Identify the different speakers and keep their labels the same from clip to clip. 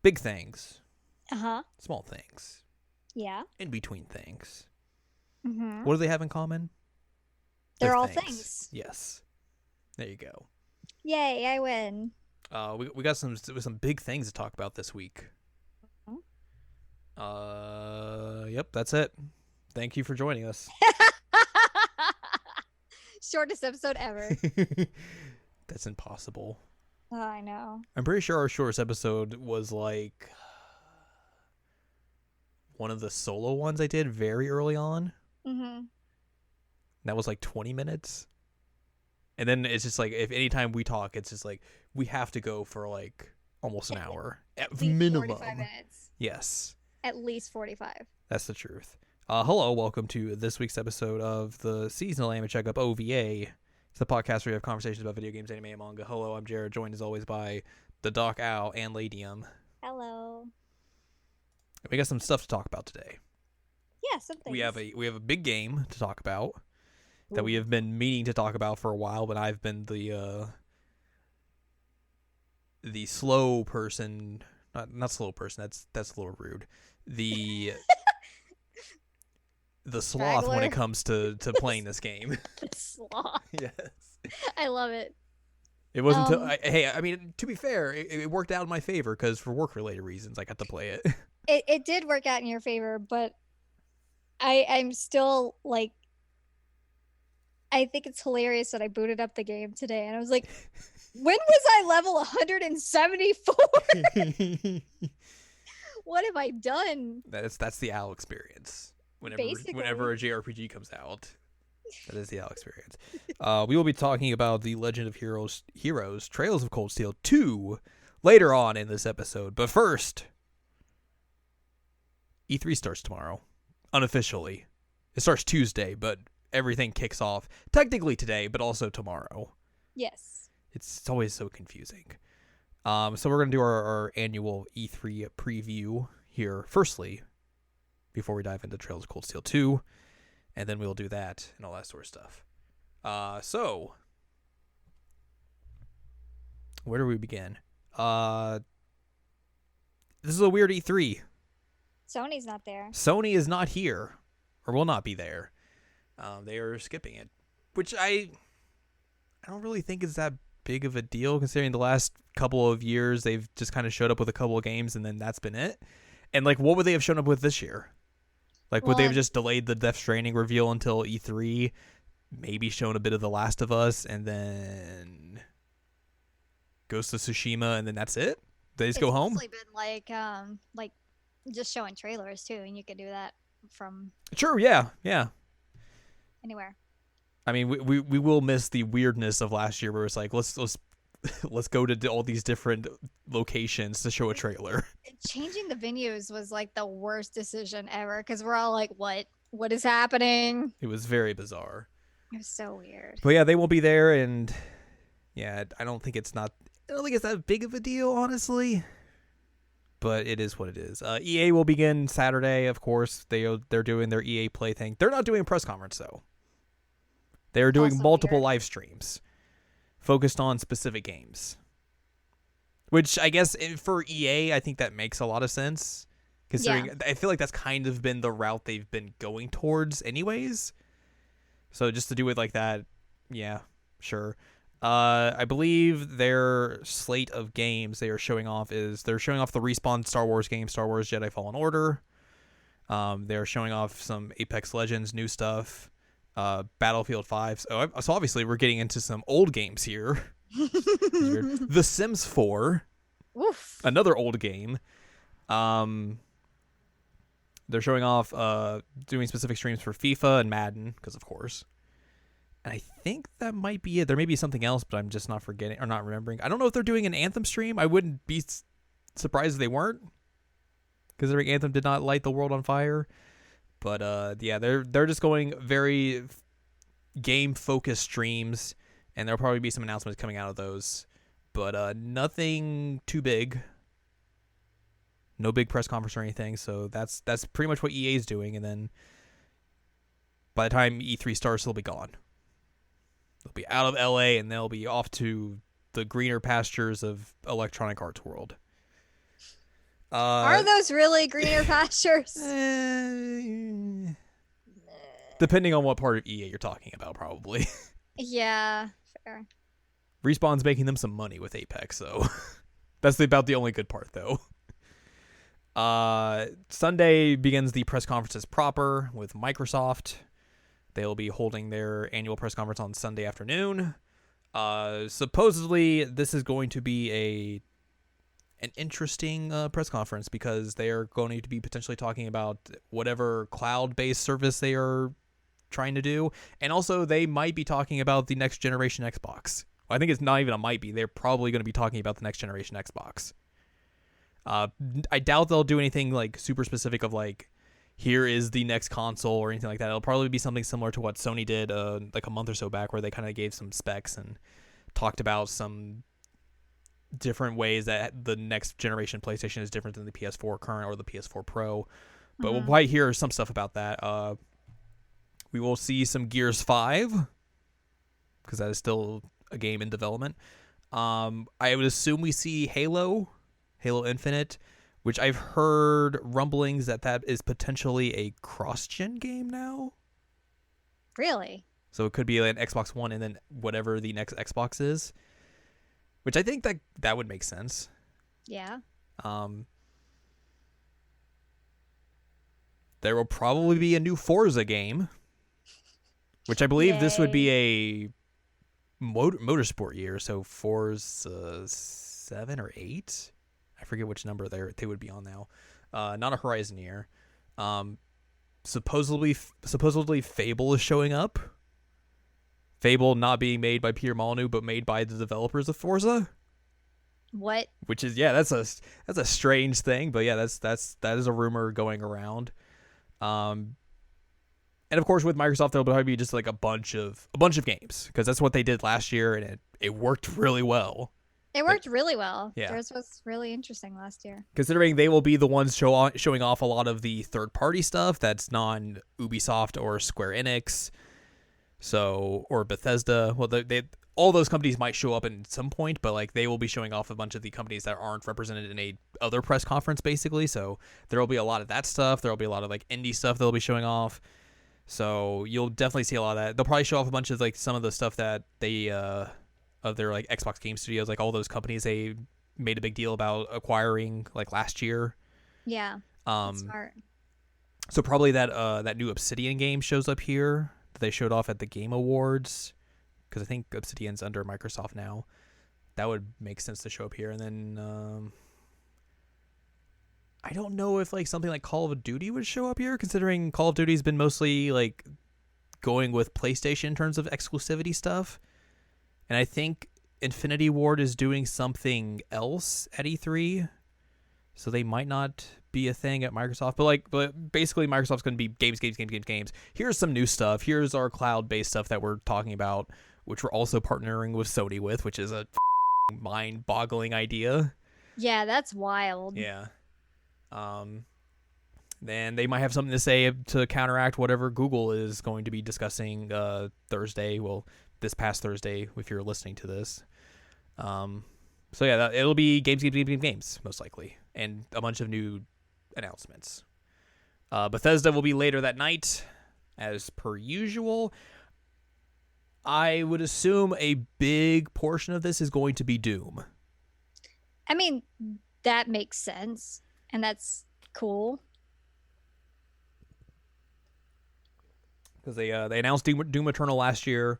Speaker 1: Big things.
Speaker 2: Uh-huh.
Speaker 1: Small things.
Speaker 2: Yeah.
Speaker 1: In between things.
Speaker 2: Mm-hmm.
Speaker 1: What do they have in common? They're
Speaker 2: They're all
Speaker 1: things.
Speaker 2: things.
Speaker 1: Yes. There you go.
Speaker 2: Yay, I win.
Speaker 1: We got some big things to talk about this week.
Speaker 2: Hmm?
Speaker 1: Yep, that's it. Thank you for joining us.
Speaker 2: Shortest episode ever.
Speaker 1: That's impossible.
Speaker 2: Oh, I know.
Speaker 1: I'm pretty sure our shortest episode was like one of the solo ones I did very early on.
Speaker 2: Mm-hmm.
Speaker 1: That was like 20 minutes. And then it's just like, if anytime we talk, it's just like, we have to go for like almost an hour. At
Speaker 2: least
Speaker 1: minimum.
Speaker 2: 45 minutes.
Speaker 1: Yes.
Speaker 2: At least 45.
Speaker 1: That's the truth. Hello, welcome to this week's episode of the seasonal anime checkup OVA. It's the podcast where we have conversations about video games, anime, and manga. Hello, I'm Jared, joined as always by the Doc Owl and Ladium.
Speaker 2: Hello.
Speaker 1: We got some stuff to talk about today.
Speaker 2: Yeah, some things.
Speaker 1: We have a big game to talk about that we have been meaning to talk about for a while, but I've been the slow person, not slow person. That's a little rude. The sloth when it comes to playing this game.
Speaker 2: The sloth.
Speaker 1: Yes.
Speaker 2: I love it.
Speaker 1: It wasn't I mean, to be fair, it worked out in my favor because for work-related reasons, I got to play it.
Speaker 2: It did work out in your favor, but I'm still like, I think it's hilarious that I booted up the game today and I was like, when was I level 174? What have I done?
Speaker 1: That's the Owl experience. Whenever a JRPG comes out, that is the Owl experience. We will be talking about the Legend of Heroes Trails of Cold Steel 2 later on in this episode. But first, E3 starts tomorrow, unofficially. It starts Tuesday, but everything kicks off technically today, but also tomorrow.
Speaker 2: Yes.
Speaker 1: It's always so confusing. So we're going to do our annual E3 preview here, firstly, before we dive into Trails of Cold Steel 2, and then we'll do that and all that sort of stuff. So, where do we begin? This is a weird E3.
Speaker 2: Sony's not there.
Speaker 1: Sony is not here, or will not be there. They are skipping it, which I don't really think is that big of a deal, considering the last couple of years they've just kind of showed up with a couple of games and then that's been it. And like, what would they have shown up with this year? Like, would they have just delayed the Death Stranding reveal until E3, maybe shown a bit of The Last of Us, and then Ghost of Tsushima, and then that's it? They just go home?
Speaker 2: It's mostly been like just showing trailers too, and you could do that from
Speaker 1: Sure, yeah.
Speaker 2: anywhere.
Speaker 1: I mean, we will miss the weirdness of last year, where it's like, let's go to all these different locations to show a trailer.
Speaker 2: Changing the venues was like the worst decision ever because we're all like, what is happening?
Speaker 1: It was very bizarre.
Speaker 2: It was so weird.
Speaker 1: But yeah, they won't be there, and yeah, I don't think it's that big of a deal, honestly. But it is what it is. EA will begin Saturday, of course. They're doing their EA Play thing. They're not doing a press conference, though. They're doing
Speaker 2: Also
Speaker 1: multiple
Speaker 2: weird.
Speaker 1: live streams focused on specific games. Which I guess for EA, I think that makes a lot of sense. Considering I feel like that's kind of been the route they've been going towards anyways. So just to do it like that, yeah, sure. I believe their slate of games they're showing off the Respawn Star Wars game, Star Wars Jedi Fallen Order. They're showing off some Apex Legends new stuff. Battlefield 5. So obviously we're getting into some old games here. The Sims 4.
Speaker 2: Oof.
Speaker 1: Another old game. They're showing off doing specific streams for FIFA and Madden, because of course. And I think that might be it. There may be something else, but I'm just not forgetting or not remembering. I don't know if they're doing an Anthem stream. I wouldn't be surprised if they weren't, considering Anthem did not light the world on fire. But yeah, they're just going very game focused streams, and there'll probably be some announcements coming out of those. But nothing too big. No big press conference or anything. So that's pretty much what EA is doing, and then by the time E3 starts, they'll be gone. They'll be out of LA and they'll be off to the greener pastures of Electronic Arts world.
Speaker 2: Are those really greener pastures?
Speaker 1: Depending on what part of EA you're talking about, probably.
Speaker 2: Yeah, fair.
Speaker 1: Respawn's making them some money with Apex, so that's about the only good part, though. Sunday begins the press conferences proper with Microsoft. They'll be holding their annual press conference on Sunday afternoon. Supposedly, this is going to be an interesting press conference because they are going to be potentially talking about whatever cloud-based service they are trying to do, and also they might be talking about the next generation Xbox. Well, I think it's not even a might be. They're probably going to be talking about the next generation Xbox. I doubt they'll do anything like super specific of like, here is the next console or anything like that. It'll probably be something similar to what Sony did like a month or so back, where they kind of gave some specs and talked about some different ways that the next generation PlayStation is different than the PS4 current or the PS4 Pro. But we'll probably hear some stuff about that. We will see some Gears 5 because that is still a game in development. I would assume we see Halo Infinite, which I've heard rumblings that is potentially a cross-gen game now.
Speaker 2: Really?
Speaker 1: So it could be like an Xbox One and then whatever the next Xbox is, which I think that would make sense.
Speaker 2: Yeah.
Speaker 1: There will probably be a new Forza game, which I believe this would be a motorsport year. So Forza 7 or 8. I forget which number they would be on now. Not a Horizon year. Supposedly Fable is showing up. Fable not being made by Pierre Molyneux, but made by the developers of Forza.
Speaker 2: What?
Speaker 1: Which is that's a strange thing, but yeah, that is a rumor going around. And of course with Microsoft there'll probably be just like a bunch of games because that's what they did last year and it worked really well.
Speaker 2: It worked really well.
Speaker 1: Yeah.
Speaker 2: Theirs was really interesting last year.
Speaker 1: Considering they will be the ones showing off a lot of the third-party stuff that's non-Ubisoft or Square Enix, or Bethesda. Well, they all those companies might show up at some point, but like they will be showing off a bunch of the companies that aren't represented in a other press conference, basically. So there will be a lot of that stuff. There will be a lot of like indie stuff they'll be showing off. So you'll definitely see a lot of that. They'll probably show off a bunch of like some of the stuff that they of their like Xbox Game Studios, like all those companies they made a big deal about acquiring like last year.
Speaker 2: Yeah. That's smart.
Speaker 1: So probably that new Obsidian game shows up here that they showed off at the Game Awards, because I think Obsidian's under Microsoft now. That would make sense to show up here. And then I don't know if like something like Call of Duty would show up here, considering Call of Duty's been mostly like going with PlayStation in terms of exclusivity stuff. And I think Infinity Ward is doing something else at E3, so they might not be a thing at Microsoft. But basically Microsoft's going to be games. Here's some new stuff. Here's our cloud-based stuff that we're talking about, which we're also partnering with Sony with, which is a mind-boggling idea.
Speaker 2: Yeah, that's wild.
Speaker 1: Yeah. Then they might have something to say to counteract whatever Google is going to be discussing Thursday. Well, this past Thursday, if you're listening to this. So yeah, it'll be games, most likely, and a bunch of new announcements. Bethesda will be later that night, as per usual. I would assume a big portion of this is going to be Doom.
Speaker 2: I mean, that makes sense, and that's cool.
Speaker 1: Because they announced Doom Eternal last year.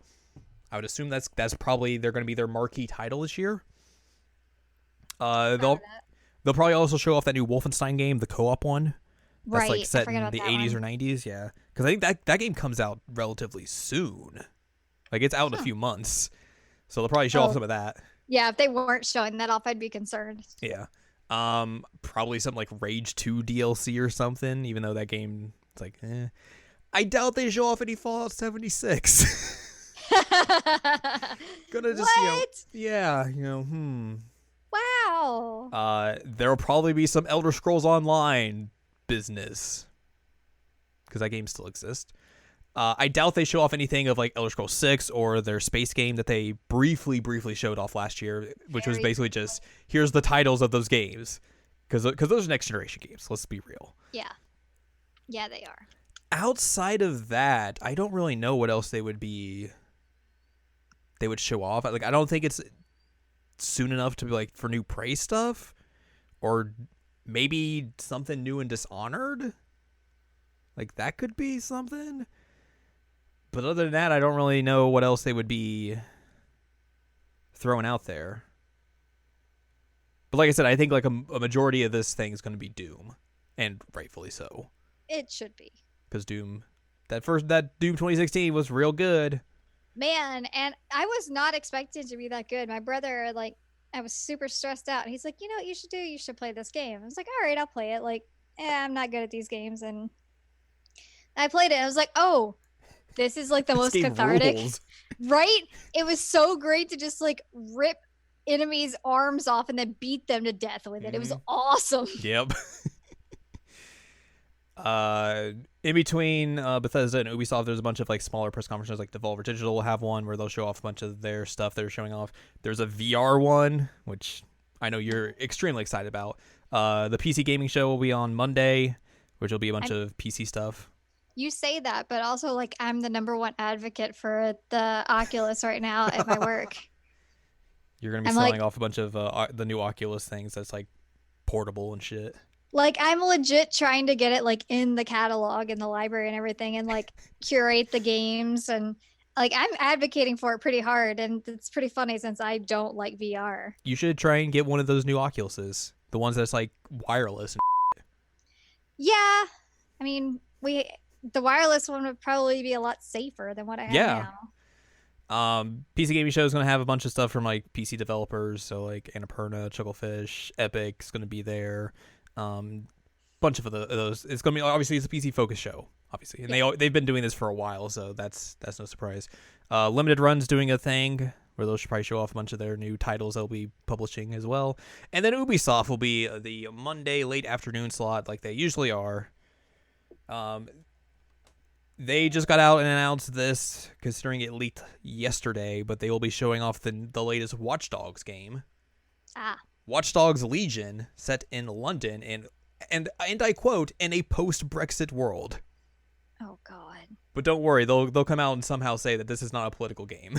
Speaker 1: I would assume that's probably they're going to be their marquee title this year. They'll probably also show off that new Wolfenstein game, the co-op one. That's like set in the 80s or 90s, yeah. Because I think that game comes out relatively soon. Like it's out in a few months. So they'll probably show off some of that.
Speaker 2: Yeah, if they weren't showing that off, I'd be concerned.
Speaker 1: Yeah. Probably something like Rage 2 DLC or something, even though that game, it's like, I doubt they show off any Fallout 76. Gonna just, Wow. There'll probably be some Elder Scrolls Online business, because that game still exists. I doubt they show off anything of like Elder Scrolls 6 or their space game that they briefly showed off last year, which was basically just, here's the titles of those games. because those are next generation games. Let's be real.
Speaker 2: Yeah. Yeah, they are.
Speaker 1: Outside of that, I don't really know what else they would show off. Like, I don't think it's soon enough to be like for new Prey stuff, or maybe something new in Dishonored. Like, that could be something. But other than that, I don't really know what else they would be throwing out there. But like I said, I think like a majority of this thing is going to be Doom, and rightfully so.
Speaker 2: It should be.
Speaker 1: Because Doom, that Doom 2016 was real good.
Speaker 2: Man, and I was not expecting to be that good. My brother, like, I was super stressed out. He's like, you know what you should do? You should play this game. I was like, all right, I'll play it. Like, I'm not good at these games. And I played it. And I was like, oh, this is like the most cathartic. Rules. Right? It was so great to just like rip enemies' arms off and then beat them to death with it. It was awesome.
Speaker 1: Yep. In between Bethesda and Ubisoft, there's a bunch of like smaller press conferences. Like Devolver Digital will have one where they'll show off a bunch of their stuff they're showing off. There's a VR one, which I know you're extremely excited about. The PC gaming show will be on Monday, which will be a bunch of PC stuff.
Speaker 2: You say that, but also like I'm the #1 advocate for the Oculus right now at my work.
Speaker 1: You're gonna be selling off a bunch of the new Oculus things that's like portable and shit.
Speaker 2: Like, I'm legit trying to get it, like, in the catalog in the library and everything and, like, curate the games. And, like, I'm advocating for it pretty hard. And it's pretty funny since I don't like VR.
Speaker 1: You should try and get one of those new Oculuses. The ones that's, like, wireless.
Speaker 2: Yeah. I mean, the wireless one would probably be a lot safer than what I have now.
Speaker 1: PC Gaming Show is going to have a bunch of stuff from, like, PC developers. So, like, Annapurna, Chucklefish, Epic's going to be there. Bunch of those. It's gonna be, obviously it's a PC focused show, obviously, and they've been doing this for a while, so that's no surprise. Limited Run's doing a thing where they'll probably show off a bunch of their new titles they'll be publishing as well, and then Ubisoft will be the Monday late afternoon slot like they usually are. They just got out and announced this, considering it leaked yesterday, but they will be showing off the latest Watch Dogs game. Watch Dogs Legion, set in London, and I quote, in a post-Brexit world.
Speaker 2: Oh God!
Speaker 1: But don't worry, they'll come out and somehow say that this is not a political game.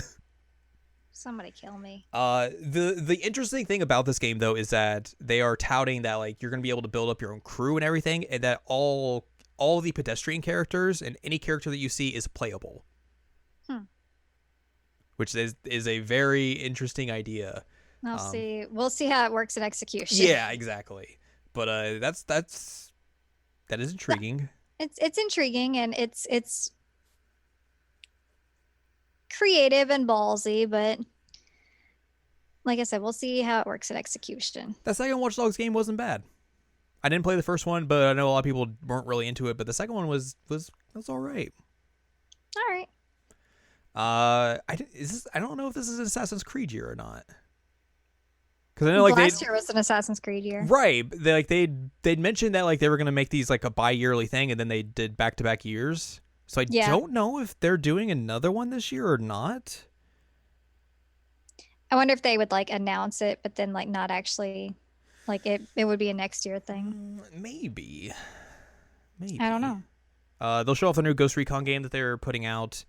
Speaker 2: Somebody kill me.
Speaker 1: The interesting thing about this game though is that they are touting that like you're gonna be able to build up your own crew and everything, and that all the pedestrian characters and any character that you see is playable. Which is a very interesting idea.
Speaker 2: We'll see how it works in execution.
Speaker 1: Yeah, exactly. But that is intriguing.
Speaker 2: It's intriguing, and it's creative and ballsy, but like I said, we'll see how it works in execution.
Speaker 1: That second Watch Dogs game wasn't bad. I didn't play the first one, but I know a lot of people weren't really into it. But the second one was all right.
Speaker 2: All right.
Speaker 1: I don't know if this is an Assassin's Creed year or not. Because I know like
Speaker 2: last year was an Assassin's Creed year,
Speaker 1: right? They'd mentioned that like they were gonna make these like a bi-yearly thing, and then they did back-to-back years. So I don't know if they're doing another one this year or not.
Speaker 2: I wonder if they would like announce it, but then like not actually, like it would be a next year thing.
Speaker 1: Maybe.
Speaker 2: I don't know.
Speaker 1: They'll show off the new Ghost Recon game that they're putting out,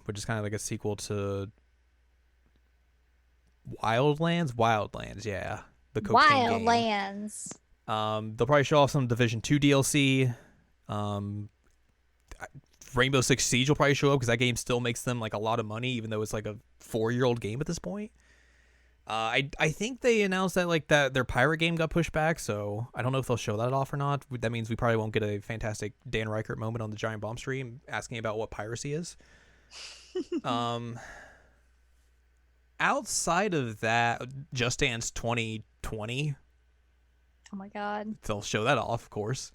Speaker 1: which is kind of like a sequel to Wildlands, yeah. The cocaine
Speaker 2: Wildlands.
Speaker 1: Game. They'll probably show off some Division 2 DLC. Rainbow Six Siege will probably show up because that game still makes them like a lot of money, even though it's like a 4-year-old game at this point. I think they announced that like that their pirate game got pushed back, so I don't know if they'll show that off or not. That means we probably won't get a fantastic Dan Reichert moment on the Giant Bomb stream asking about what piracy is. Outside of that, Just Dance 2020.
Speaker 2: Oh my God.
Speaker 1: They'll show that off, of course.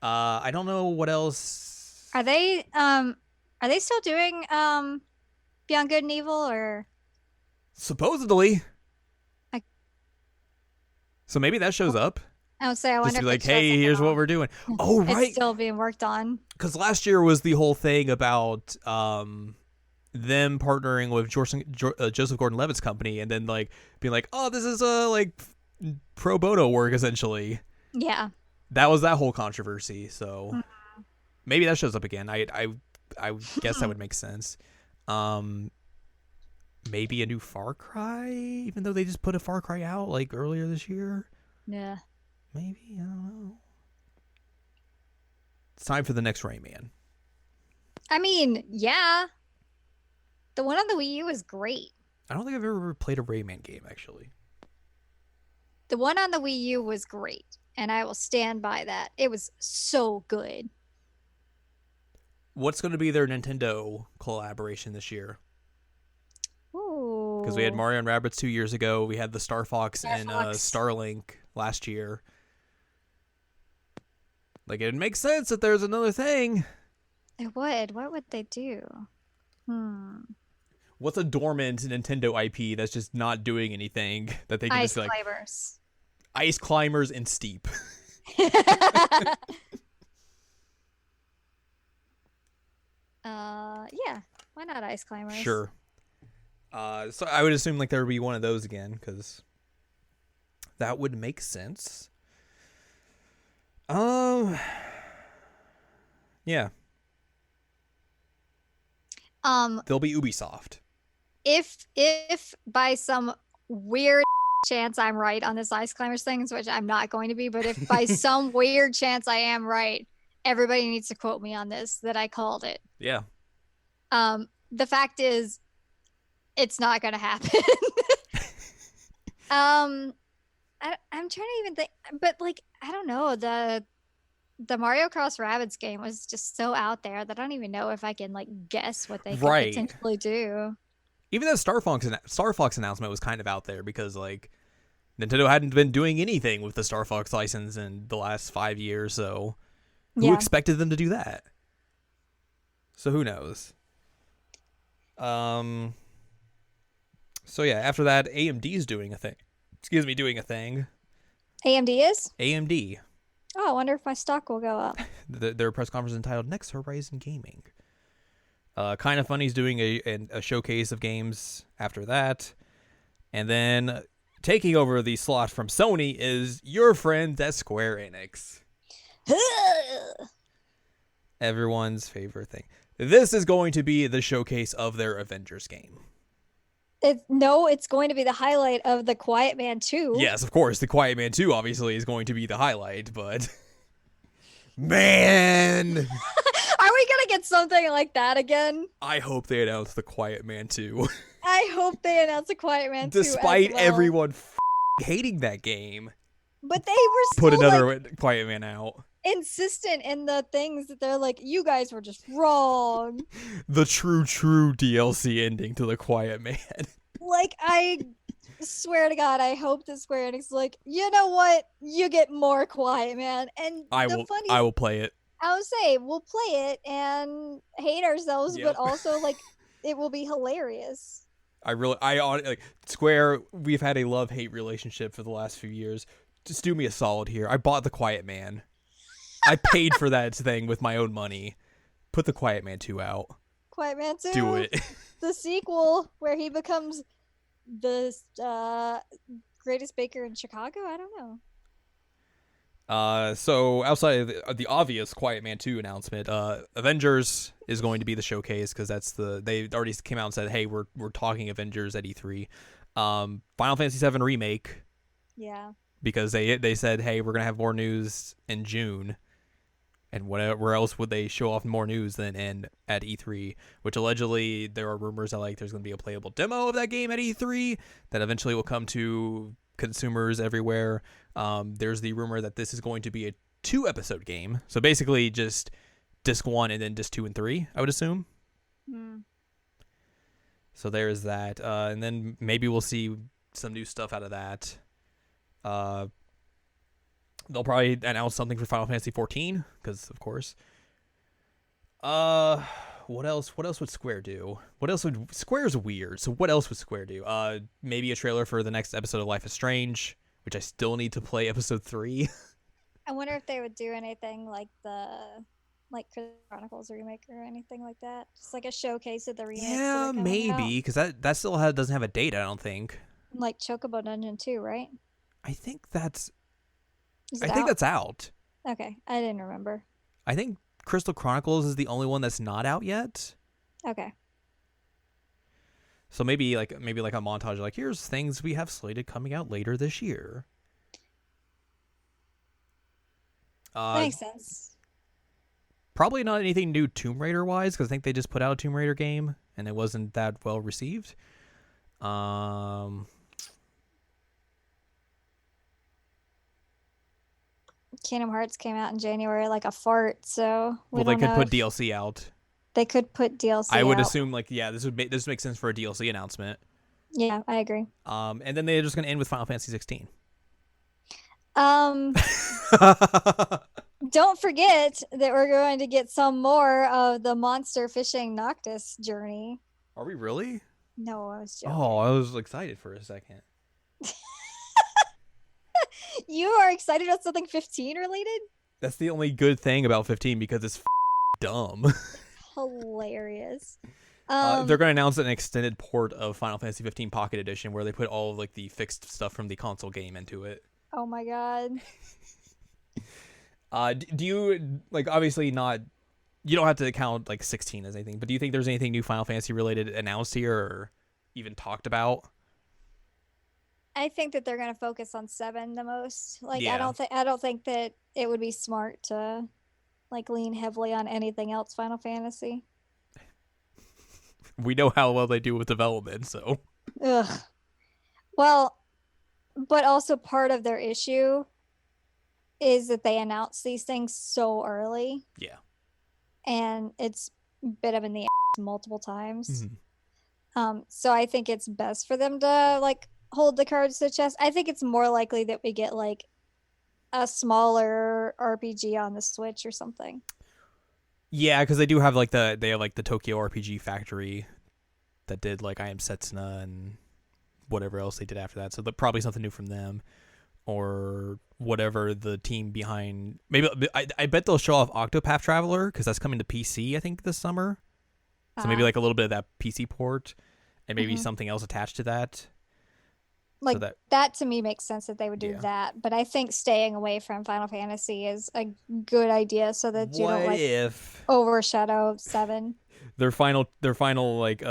Speaker 1: I don't know what else.
Speaker 2: Are they still doing Beyond Good and Evil, or
Speaker 1: supposedly? So maybe that shows up.
Speaker 2: I would say I wonder
Speaker 1: just be like, hey, here's what we're doing. Oh, right.
Speaker 2: It's still being worked on.
Speaker 1: Because last year was the whole thing about them partnering with Joseph Gordon-Levitt's company, and then like being like, oh, this is like pro bono work essentially.
Speaker 2: Yeah.
Speaker 1: That was that whole controversy. So maybe that shows up again. I guess that would make sense. Um, maybe a new Far Cry, even though they just put a Far Cry out like earlier this year.
Speaker 2: Yeah.
Speaker 1: Maybe, I don't know. It's time for the next Rayman.
Speaker 2: I mean, yeah. The one on the Wii U was great.
Speaker 1: I don't think I've ever played a Rayman game actually.
Speaker 2: The one on the Wii U was great, and I will stand by that. It was so good.
Speaker 1: What's going to be their Nintendo collaboration this year?
Speaker 2: Ooh.
Speaker 1: Because we had Mario and Rabbids 2 years ago. We had the Star Fox
Speaker 2: Star
Speaker 1: and
Speaker 2: Fox.
Speaker 1: Starlink last year. Like, it makes sense that there's another thing.
Speaker 2: It would. What would they do?
Speaker 1: What's a dormant Nintendo IP that's just not doing anything that they can
Speaker 2: Ice
Speaker 1: just be like
Speaker 2: Climbers.
Speaker 1: Ice Climbers and Steep?
Speaker 2: Yeah. Why not Ice Climbers?
Speaker 1: Sure. So I would assume like there would be one of those again because that would make sense. Yeah. They'll be Ubisoft.
Speaker 2: If by some weird chance I'm right on this Ice Climbers things, which I'm not going to be, but if by some weird chance I am right, everybody needs to quote me on this that I called it.
Speaker 1: Yeah.
Speaker 2: The fact is, it's not going to happen. I'm trying to even think, but like I don't know, the Mario Cross Rabbids game was just so out there that I don't even know if I can like guess what they could potentially do.
Speaker 1: Even the Star Fox announcement was kind of out there because like Nintendo hadn't been doing anything with the Star Fox license in the last 5 years, so who expected them to do that? So who knows? So yeah, after that, AMD's doing a thing. Doing a thing.
Speaker 2: AMD is?
Speaker 1: AMD.
Speaker 2: Oh, I wonder if my stock will go up.
Speaker 1: Their press conference entitled Next Horizon Gaming. Kind of Funny's doing a showcase of games after that. And then taking over the slot from Sony is your friends at Square Enix. Everyone's favorite thing. This is going to be the showcase of their Avengers game.
Speaker 2: It's going to be the highlight of The Quiet Man 2.
Speaker 1: Yes, of course. The Quiet Man 2 obviously is going to be the highlight, but man,
Speaker 2: are we gonna get something like that again?
Speaker 1: I hope they announce The Quiet Man 2.
Speaker 2: I hope they announce The Quiet Man 2
Speaker 1: Despite
Speaker 2: as well.
Speaker 1: everyone hating that game.
Speaker 2: But they were still
Speaker 1: Put another Quiet Man out.
Speaker 2: Insistent in the things that they're like, you guys were just wrong.
Speaker 1: The true DLC ending to The Quiet Man.
Speaker 2: Like, I swear to God, I hope that Square Enix is like, you know what? You get more Quiet Man. And
Speaker 1: I will play it.
Speaker 2: I would say we'll play it and hate ourselves,
Speaker 1: Yep.
Speaker 2: but also like it will be hilarious.
Speaker 1: Like Square, we've had a love-hate relationship for the last few years. Just do me a solid here. I bought The Quiet Man. I paid for that thing with my own money. Put The Quiet Man 2 out.
Speaker 2: Quiet Man 2.
Speaker 1: Do it.
Speaker 2: The sequel where he becomes the greatest baker in Chicago? I don't know.
Speaker 1: So outside of the obvious Quiet Man 2 announcement, Avengers is going to be the showcase because they already came out and said, hey, we're talking Avengers at E3. Final Fantasy VII Remake.
Speaker 2: Yeah.
Speaker 1: Because they said, hey, we're gonna have more news in June. And where else would they show off more news than at E3? Which allegedly there are rumors that like there's going to be a playable demo of that game at E3 that eventually will come to consumers everywhere. There's the rumor that this is going to be a 2-episode game, so basically just disc 1 and then disc 2 and 3, I would assume. So there's that, and then maybe we'll see some new stuff out of that. They'll probably announce something for Final Fantasy 14 because, of course. What else? What else would Square do? Square's weird. So what else would Square do? Maybe a trailer for the next episode of Life is Strange, which I still need to play episode 3.
Speaker 2: I wonder if they would do anything like Chris Chronicles remake or anything like that. Just like a showcase of the remakes.
Speaker 1: Yeah, maybe because that still doesn't have a date. I don't think.
Speaker 2: Like Chocobo Dungeon 2, right?
Speaker 1: I think that's
Speaker 2: Is
Speaker 1: I
Speaker 2: it
Speaker 1: think
Speaker 2: out?
Speaker 1: that's out.
Speaker 2: Okay, I didn't remember.
Speaker 1: I think Crystal Chronicles is the only one that's not out yet.
Speaker 2: Okay.
Speaker 1: So maybe like a montage, like here's things we have slated coming out later this year.
Speaker 2: That
Speaker 1: Uh,
Speaker 2: makes sense.
Speaker 1: Probably not anything new Tomb Raider wise, because I think they just put out a Tomb Raider game and it wasn't that well received. Um,
Speaker 2: Kingdom Hearts came out in January like a fart, so we
Speaker 1: well, they
Speaker 2: don't
Speaker 1: could
Speaker 2: know
Speaker 1: put
Speaker 2: if
Speaker 1: DLC out.
Speaker 2: they could put
Speaker 1: I
Speaker 2: DLC
Speaker 1: would
Speaker 2: out.
Speaker 1: assume like yeah, this would make sense for a DLC announcement.
Speaker 2: Yeah, I agree.
Speaker 1: And then they're just gonna end with Final Fantasy 16.
Speaker 2: Um, don't forget that we're going to get some more of the monster fishing Noctis journey.
Speaker 1: Are we really?
Speaker 2: No, I was
Speaker 1: Oh,
Speaker 2: joking.
Speaker 1: I was excited for a second.
Speaker 2: You are excited about something 15 related?
Speaker 1: That's the only good thing about 15 because it's dumb.
Speaker 2: Hilarious.
Speaker 1: They're going to announce an extended port of Final Fantasy 15 Pocket Edition where they put all of like the fixed stuff from the console game into it.
Speaker 2: Oh my god.
Speaker 1: Do you like obviously not? You don't have to count like 16 as anything, but do you think there's anything new Final Fantasy related announced here or even talked about?
Speaker 2: I think that they're gonna focus on 7 the most. Like
Speaker 1: Yeah,
Speaker 2: I don't think that it would be smart to like lean heavily on anything else Final Fantasy.
Speaker 1: we know how well they do with development, so
Speaker 2: Ugh. Well, but also part of their issue is that they announce these things so early
Speaker 1: yeah.
Speaker 2: and it's bit them in the ass multiple times.
Speaker 1: Mhm.
Speaker 2: So I think it's best for them to like hold the cards to the chest. I think it's more likely that we get like a smaller RPG on the Switch or something.
Speaker 1: Yeah, because they do have like the Tokyo RPG Factory that did like I Am Setsuna and whatever else they did after that. So probably something new from them or whatever the team behind. Maybe I bet they'll show off Octopath Traveler because that's coming to PC I think this summer. So maybe like a little bit of that PC port and maybe
Speaker 2: Mhm.
Speaker 1: something else attached to that. So
Speaker 2: Like
Speaker 1: that
Speaker 2: that to me makes sense that they would do
Speaker 1: yeah.
Speaker 2: that, but I think staying away from Final Fantasy is a good idea so that you don't
Speaker 1: What
Speaker 2: like
Speaker 1: if
Speaker 2: overshadow 7.
Speaker 1: their final like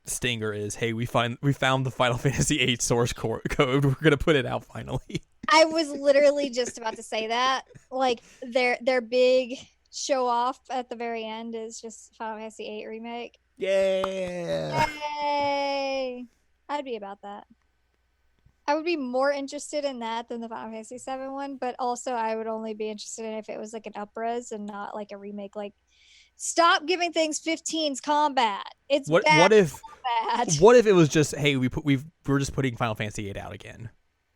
Speaker 1: stinger is hey we found the Final Fantasy 8 source code we're gonna put it out finally.
Speaker 2: I was literally just about to say that. Like their big show off at the very end is just Final Fantasy 8 remake.
Speaker 1: Yeah.
Speaker 2: Yay! I'd be about that. I would be more interested in that than the Final Fantasy 7 one, but also I would only be interested in if it was like an upres and not like a remake. Like, stop giving things 15's combat. It's
Speaker 1: What
Speaker 2: bad
Speaker 1: what if
Speaker 2: combat.
Speaker 1: what if it was just hey we're just putting Final Fantasy 8 out again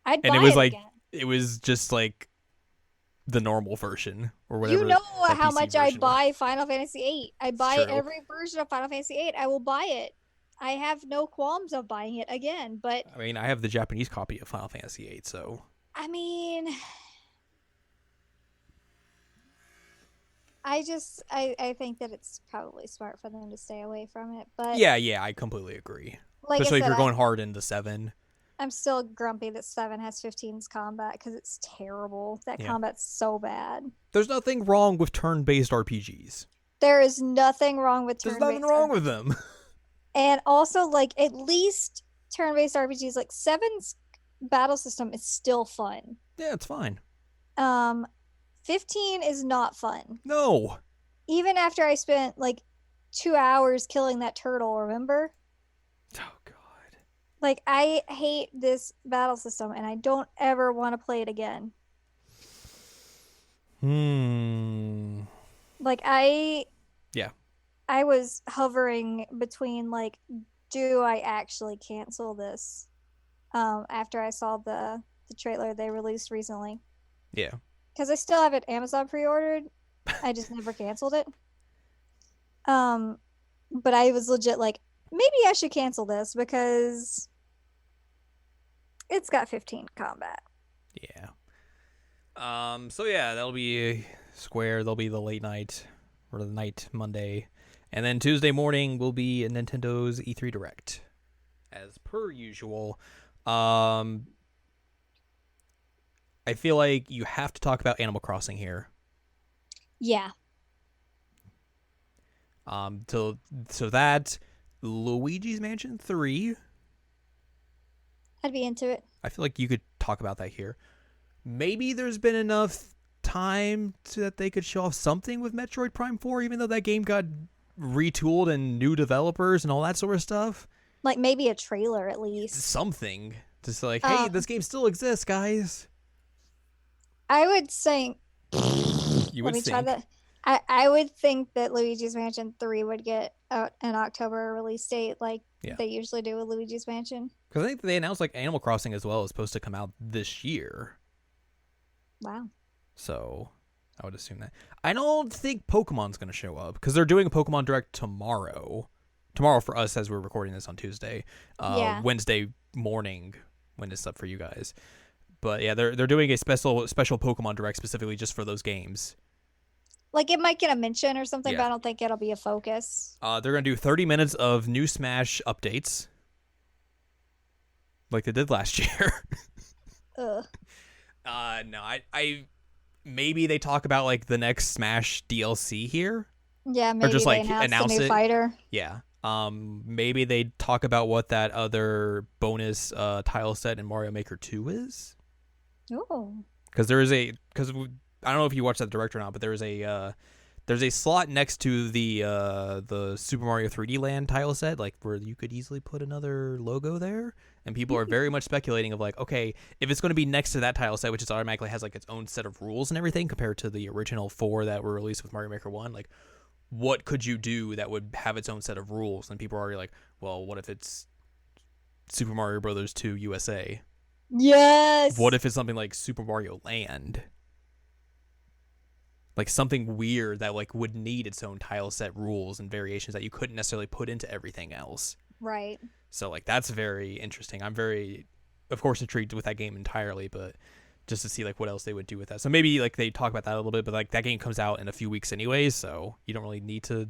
Speaker 2: I'd
Speaker 1: and it
Speaker 2: buy
Speaker 1: was
Speaker 2: it
Speaker 1: like
Speaker 2: again.
Speaker 1: it was just like the normal version or
Speaker 2: You
Speaker 1: whatever
Speaker 2: know
Speaker 1: that
Speaker 2: how
Speaker 1: PC
Speaker 2: much I
Speaker 1: version was.
Speaker 2: buy Final Fantasy 8. I
Speaker 1: It's
Speaker 2: buy
Speaker 1: true.
Speaker 2: every version of Final Fantasy 8. I will buy it. I have no qualms of buying it again, but
Speaker 1: I mean, I have the Japanese copy of Final Fantasy 8, so
Speaker 2: I mean, I think that it's probably smart for them to stay away from it. But
Speaker 1: yeah, I completely agree.
Speaker 2: like I
Speaker 1: Especially if
Speaker 2: said,
Speaker 1: you're going hard into 7.
Speaker 2: I'm still grumpy that 7 has 15's combat because it's terrible. That
Speaker 1: Yeah.
Speaker 2: combat's so bad.
Speaker 1: There's nothing wrong with turn-based RPGs.
Speaker 2: There is nothing wrong with
Speaker 1: There's nothing
Speaker 2: turn-based
Speaker 1: wrong
Speaker 2: RPGs.
Speaker 1: with them.
Speaker 2: And also, like, at least turn-based RPGs, like 7's battle system is still fun.
Speaker 1: Yeah, it's fine.
Speaker 2: 15 is not fun.
Speaker 1: No.
Speaker 2: Even after I spent like 2 hours killing that turtle, remember?
Speaker 1: Oh god.
Speaker 2: Like, I hate this battle system and I don't ever want to play it again. Like,
Speaker 1: Yeah.
Speaker 2: I was hovering between like, do I actually cancel this? After I saw the trailer they released recently.
Speaker 1: Yeah.
Speaker 2: Because I still have it Amazon pre-ordered. I just never canceled it. But I was legit like, maybe I should cancel this because it's got 15 combat.
Speaker 1: Yeah. So yeah, that'll be Square. There'll be the late night or the night Monday, and then Tuesday morning will be Nintendo's E3 Direct, as per usual. I feel like you have to talk about Animal Crossing here.
Speaker 2: Yeah.
Speaker 1: So that Luigi's Mansion 3,
Speaker 2: I'd be into it.
Speaker 1: I feel like you could talk about that here. Maybe there's been enough time that they could show off something with Metroid Prime 4, even though that game got retooled and new developers and all that sort of stuff.
Speaker 2: Like maybe a trailer at least.
Speaker 1: Something. Just like, hey, this game still exists, guys.
Speaker 2: I would say.
Speaker 1: You would
Speaker 2: Let me
Speaker 1: think.
Speaker 2: try that. I would think that Luigi's Mansion 3 would get an October release date like they usually do with Luigi's Mansion.
Speaker 1: Because I think they announced like Animal Crossing as well is supposed to come out this year.
Speaker 2: Wow.
Speaker 1: So I would assume that. I don't think Pokemon's going to show up because they're doing a Pokemon Direct tomorrow. Tomorrow for us as we're recording this on Tuesday. Wednesday morning when it's up for you guys. But yeah, they're doing a special Pokemon Direct specifically just for those games.
Speaker 2: Like it might get a mention or something,
Speaker 1: Yeah.
Speaker 2: but I don't think it'll be a focus.
Speaker 1: They're going to do 30 minutes of new Smash updates. Like they did last year.
Speaker 2: Ugh.
Speaker 1: No, I maybe they talk about like the next Smash DLC here.
Speaker 2: Yeah, maybe
Speaker 1: just,
Speaker 2: they
Speaker 1: like,
Speaker 2: announce
Speaker 1: announce
Speaker 2: the new
Speaker 1: it.
Speaker 2: fighter.
Speaker 1: Yeah. Maybe they talk about what that other bonus tile set in Mario Maker 2 is.
Speaker 2: Oh.
Speaker 1: Because I don't know if you watched that direct or not, but there's a slot next to the Super Mario 3D Land tile set, like where you could easily put another logo there, and people are very much speculating of like, okay, if it's going to be next to that tile set, which is automatically has like its own set of rules and everything compared to the original 4 that were released with Mario Maker 1, like what could you do that would have its own set of rules? And people are already like, well, what if it's Super Mario Brothers 2 USA?
Speaker 2: Yes.
Speaker 1: What if it's something like Super Mario Land? Like something weird that like would need its own tile set rules and variations that you couldn't necessarily put into everything else.
Speaker 2: Right.
Speaker 1: So like that's very interesting. I'm very, of course, intrigued with that game entirely, but just to see like what else they would do with that. So maybe like they talk about that a little bit, but like that game comes out in a few weeks anyways, so you don't really need to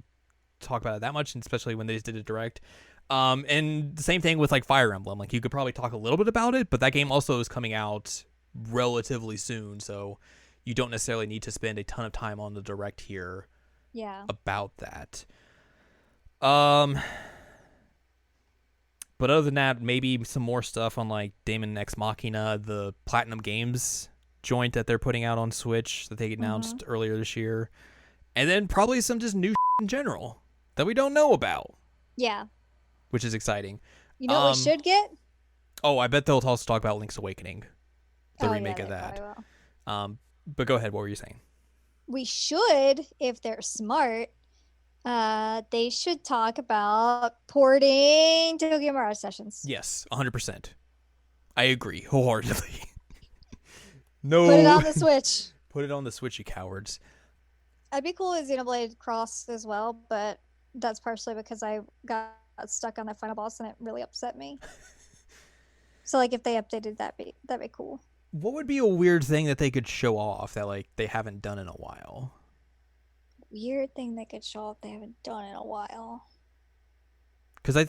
Speaker 1: talk about it that much, and especially when they just did it direct. And the same thing with like Fire Emblem. Like you could probably talk a little bit about it, but that game also is coming out relatively soon, so you don't necessarily need to spend a ton of time on the direct here.
Speaker 2: Yeah.
Speaker 1: About that. But other than that, maybe some more stuff on like Daemon X Machina, the Platinum Games joint that they're putting out on Switch that they announced earlier this year. And then probably some just new in general that we don't know about.
Speaker 2: Yeah.
Speaker 1: Which is exciting.
Speaker 2: You know what we should get?
Speaker 1: Oh, I bet they'll also talk about Link's Awakening. The remake of that. But go ahead, what were you saying?
Speaker 2: We should, if they're smart, they should talk about porting Tokyo Mirage Sessions.
Speaker 1: Yes, 100%. I agree wholeheartedly. No.
Speaker 2: Put it on the Switch.
Speaker 1: Put it on the Switch, you cowards.
Speaker 2: I'd be cool with Xenoblade Cross as well, but that's partially because I got stuck on that final boss and it really upset me. So like if they updated that'd be cool.
Speaker 1: What would be a weird thing that they could show off that like they haven't done in a while?
Speaker 2: Weird thing they could show off they haven't done in a while.
Speaker 1: Because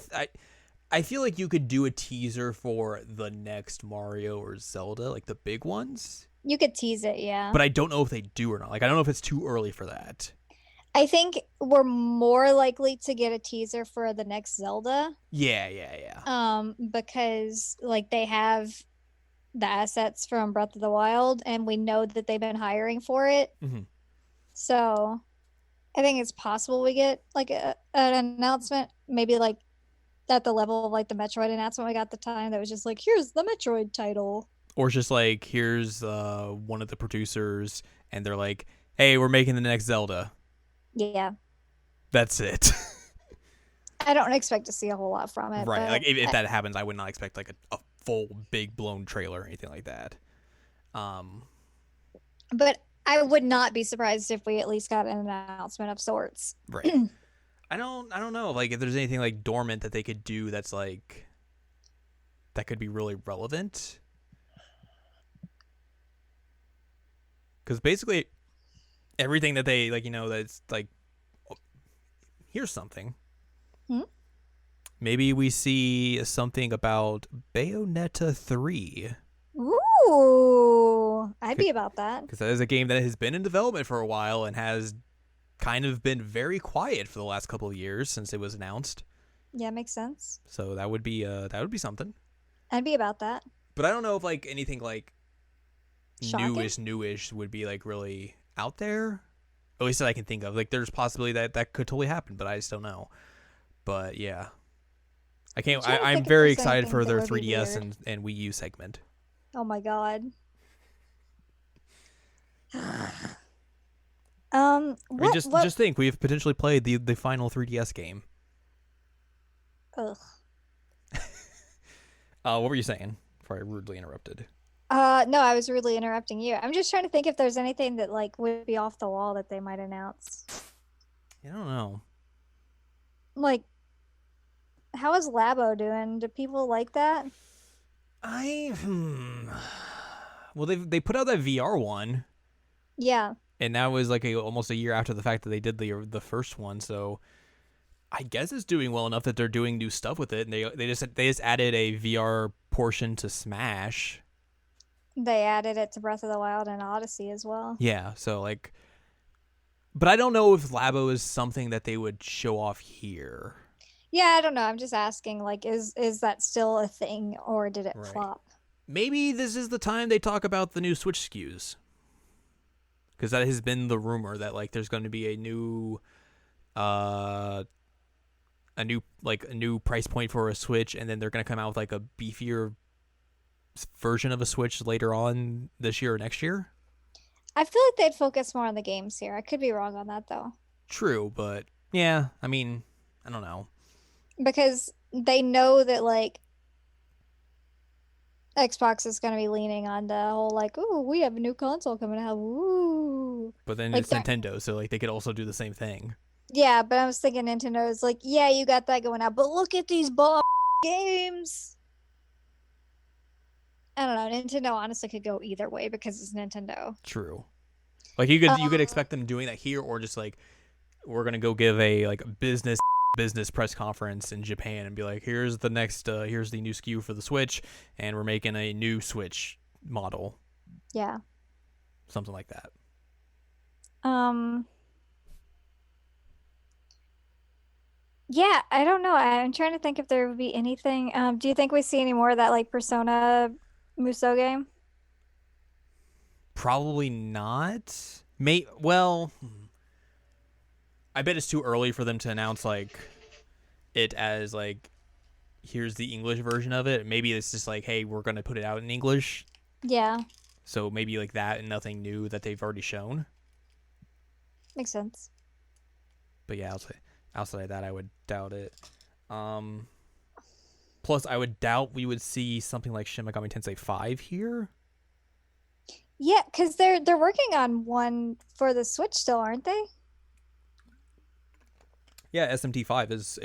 Speaker 1: I feel like you could do a teaser for the next Mario or Zelda, like the big ones.
Speaker 2: You could tease it, yeah.
Speaker 1: But I don't know if they do or not. Like I don't know if it's too early for that.
Speaker 2: I think we're more likely to get a teaser for the next Zelda.
Speaker 1: Yeah.
Speaker 2: Because like they have the assets from Breath of the Wild, and we know that they've been hiring for it.
Speaker 1: Mm-hmm.
Speaker 2: So I think it's possible we get like an announcement, maybe like at the level of like the Metroid announcement we got at the time that was just like, here's the Metroid title.
Speaker 1: Or just like, here's one of the producers, and they're like, hey, we're making the next Zelda.
Speaker 2: Yeah.
Speaker 1: That's it.
Speaker 2: I don't expect to see a whole lot from it.
Speaker 1: Right. Like if that happens, I would not expect like a full big blown trailer or anything like that.
Speaker 2: But I would not be surprised if we at least got an announcement of sorts.
Speaker 1: Right. I don't know like if there's anything like dormant that they could do that's like that could be really relevant. Because basically everything that they like, that's like, here's something. Maybe we see something about Bayonetta 3.
Speaker 2: Ooh, be about that.
Speaker 1: Because that is a game that has been in development for a while and has kind of been very quiet for the last couple of years since it was announced.
Speaker 2: Yeah, makes sense.
Speaker 1: So that would be something.
Speaker 2: I'd be about that.
Speaker 1: But I don't know if like anything like
Speaker 2: Shocking?
Speaker 1: newish would be like really out there. At least that I can think of. Like there's possibility that could totally happen, but I just don't know. But yeah. I'm very excited for their 3DS and Wii U segment.
Speaker 2: Oh my god.
Speaker 1: Just think we've potentially played the final 3DS game.
Speaker 2: Ugh.
Speaker 1: What were you saying before I rudely interrupted?
Speaker 2: No, I was rudely interrupting you. I'm just trying to think if there's anything that like would be off the wall that they might announce.
Speaker 1: I don't know.
Speaker 2: Like, how is Labo doing? Do people like that?
Speaker 1: Well, they put out that VR one.
Speaker 2: Yeah.
Speaker 1: And that was like almost a year after the fact that they did the first one, so I guess it's doing well enough that they're doing new stuff with it, and they just added a VR portion to Smash.
Speaker 2: They added it to Breath of the Wild and Odyssey as well.
Speaker 1: Yeah, so like, but I don't know if Labo is something that they would show off here.
Speaker 2: Yeah, I don't know. I'm just asking, like, is that still a thing, or did it flop?
Speaker 1: Maybe this is the time they talk about the new Switch SKUs. Because that has been the rumor that like there's going to be a new price point for a Switch, and then they're going to come out with like a beefier version of a Switch later on this year or next year.
Speaker 2: I feel like they'd focus more on the games here. I could be wrong on that though.
Speaker 1: True, but yeah, I mean, I don't know.
Speaker 2: Because they know that like Xbox is going to be leaning on the whole like, ooh, we have a new console coming out. Ooh.
Speaker 1: But then
Speaker 2: like
Speaker 1: it's Nintendo, so like they could also do the same thing.
Speaker 2: Yeah, but I was thinking Nintendo is like, yeah, you got that going out, but look at these games. I don't know. Nintendo honestly could go either way because it's Nintendo.
Speaker 1: True. Like you could expect them doing that here, or just like we're gonna go give a like business press conference in Japan and be like, here's the next here's the new SKU for the Switch, and we're making a new Switch model.
Speaker 2: Yeah.
Speaker 1: Something like that.
Speaker 2: Yeah, I don't know. I'm trying to think if there would be anything. Do you think we see any more of that like Persona Musou game?
Speaker 1: Probably not. I bet it's too early for them to announce like it as like here's the English version of it. Maybe it's just like, hey, we're gonna put it out in English.
Speaker 2: Yeah.
Speaker 1: So maybe like that and nothing new that they've already shown.
Speaker 2: Makes sense.
Speaker 1: But yeah, outside of that, I would doubt it. Plus, I would doubt we would see something like Shin Megami Tensei 5 here.
Speaker 2: Yeah, because they're working on one for the Switch still, aren't they?
Speaker 1: Yeah, SMT5 is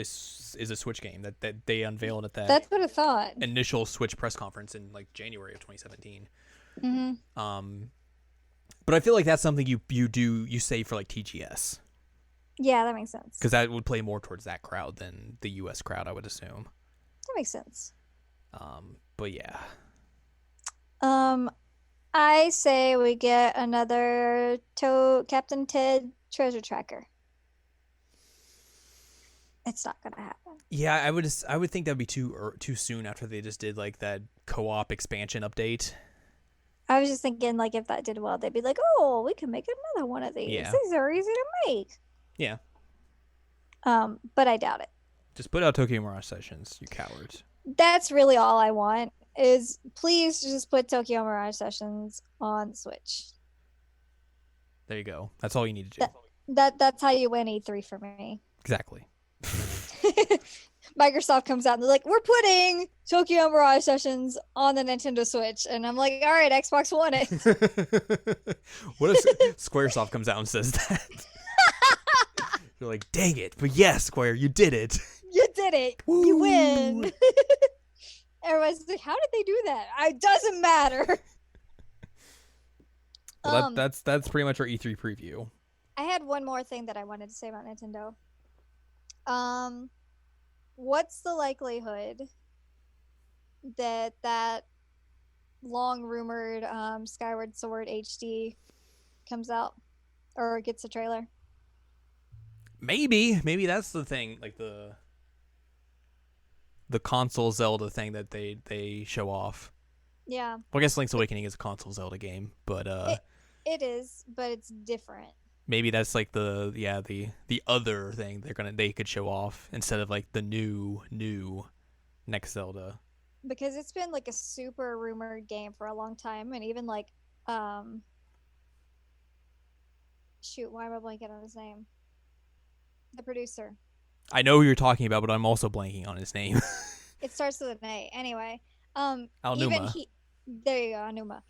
Speaker 1: a Switch game that they unveiled at that.
Speaker 2: That's what I thought.
Speaker 1: Initial Switch press conference in like January of 2017.
Speaker 2: Mm-hmm.
Speaker 1: But I feel like that's something you save for like TGS.
Speaker 2: Yeah, that makes sense.
Speaker 1: Because that would play more towards that crowd than the US crowd, I would assume.
Speaker 2: That makes sense.
Speaker 1: But yeah.
Speaker 2: I say we get another Captain Ted treasure tracker. It's not gonna happen.
Speaker 1: Yeah, I would think that'd be too soon after they just did like that co-op expansion update.
Speaker 2: I was just thinking like if that did well, they'd be like, oh, we can make another one of these.
Speaker 1: Yeah.
Speaker 2: These are easy to make.
Speaker 1: Yeah.
Speaker 2: But I doubt it.
Speaker 1: Just put out Tokyo Mirage Sessions, you cowards.
Speaker 2: That's really all I want. Is please just put Tokyo Mirage Sessions on the Switch.
Speaker 1: There you go. That's all you need to do.
Speaker 2: That's how you win E3 for me.
Speaker 1: Exactly.
Speaker 2: Microsoft comes out and they're like, we're putting Tokyo Mirage Sessions on the Nintendo Switch. And I'm like, all right, Xbox won it.
Speaker 1: What if Squaresoft comes out and says that? You're like, dang it. But yes, Square, you did it.
Speaker 2: You did it. Woo. You win. Everyone's like, how did they do that? It doesn't matter.
Speaker 1: Well, that's pretty much our E3 preview.
Speaker 2: I had one more thing that I wanted to say about Nintendo. What's the likelihood that long rumored Skyward Sword HD comes out or gets a trailer.
Speaker 1: Maybe that's the thing, like the console Zelda thing that they show off.
Speaker 2: Yeah.
Speaker 1: Well, I guess Link's Awakening is a console Zelda game, but
Speaker 2: it is, but it's different.
Speaker 1: maybe that's like the other thing they could show off instead of like the new next Zelda.
Speaker 2: Because it's been like a super rumored game for a long time, and even like shoot, why am I blanking on his name? The producer.
Speaker 1: I know who you're talking about, but I'm also blanking on his name.
Speaker 2: It starts with an A. Anyway,
Speaker 1: Aonuma.
Speaker 2: even there you go, Aonuma.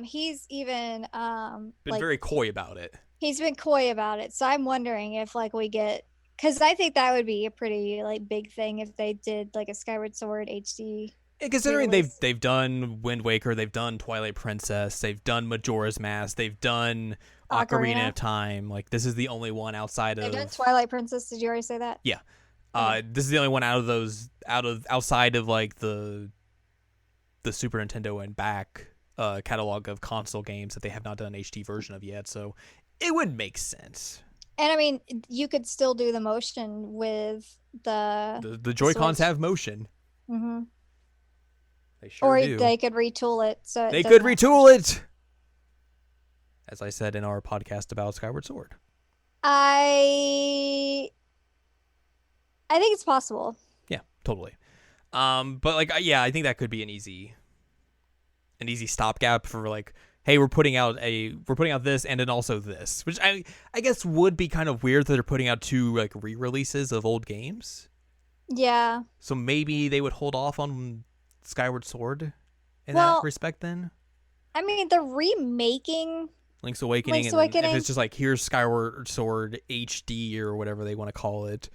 Speaker 2: He's even
Speaker 1: been very coy about it.
Speaker 2: He's been coy about it. So I'm wondering if like we get, because I think that would be a pretty like big thing if they did like a Skyward Sword HD.
Speaker 1: And considering they've done Wind Waker, they've done Twilight Princess, they've done Majora's Mask, they've done Ocarina of Time. Like this is the only one outside of.
Speaker 2: They've done Twilight Princess. Did you already say that?
Speaker 1: Yeah. This is the only one outside of like the Super Nintendo and back catalog of console games that they have not done an HD version of yet. So it would make sense.
Speaker 2: And I mean, you could still do the motion with
Speaker 1: the Joy-Cons have motion.
Speaker 2: Mm-hmm.
Speaker 1: They sure do.
Speaker 2: Or they could retool it. So
Speaker 1: they could retool it. As I said in our podcast about Skyward Sword.
Speaker 2: I think it's possible.
Speaker 1: Yeah, totally. But like, yeah, I think that could be an easy stopgap for like, hey, we're putting out this and then also this, which I guess would be kind of weird that they're putting out two like re-releases of old games.
Speaker 2: Yeah.
Speaker 1: So maybe they would hold off on Skyward Sword in that respect then.
Speaker 2: I mean, they're remaking
Speaker 1: Link's Awakening. And if it's just like, here's Skyward Sword HD or whatever they want to call it.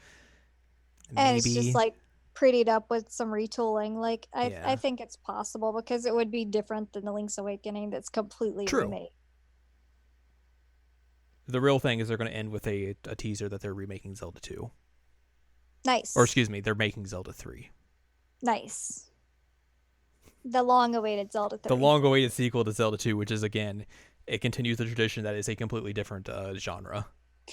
Speaker 2: And it's just like prettied up with some retooling. Like I think it's possible because it would be different than the Link's Awakening that's completely remade.
Speaker 1: The real thing is they're going to end with a teaser that they're remaking Zelda 2.
Speaker 2: Nice.
Speaker 1: Or excuse me, they're making Zelda 3.
Speaker 2: Nice. The long-awaited Zelda 3.
Speaker 1: The long-awaited sequel to Zelda 2, which is, again, it continues the tradition that is a completely different genre.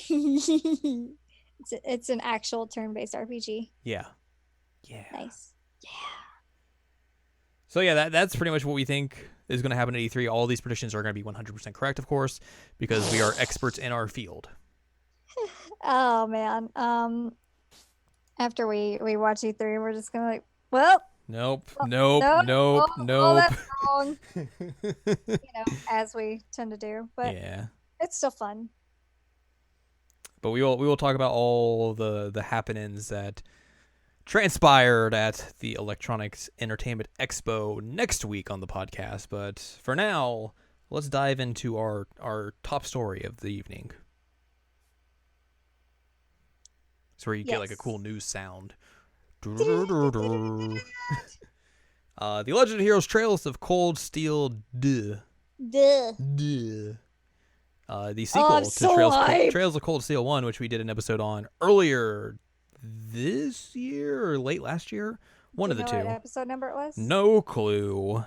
Speaker 2: It's an actual turn-based RPG.
Speaker 1: Yeah.
Speaker 2: Nice. Yeah.
Speaker 1: So yeah, that's pretty much what we think is going to happen at E3. All these predictions are going to be 100% correct, of course, because we are experts in our field.
Speaker 2: Oh man. After we watch E3, we're just gonna like, well.
Speaker 1: Nope.
Speaker 2: All that's wrong. As we tend to do, but
Speaker 1: yeah,
Speaker 2: it's still fun.
Speaker 1: But we will talk about all the happenings that transpired at the Electronics Entertainment Expo next week on the podcast. But for now, let's dive into our top story of the evening. It's where you get like a cool news sound. The Legend of Heroes Trails of Cold Steel The sequel to Trails of Cold Steel 1, which we did an episode on earlier this year or late last year. One of the two.
Speaker 2: What episode number it was?
Speaker 1: No clue.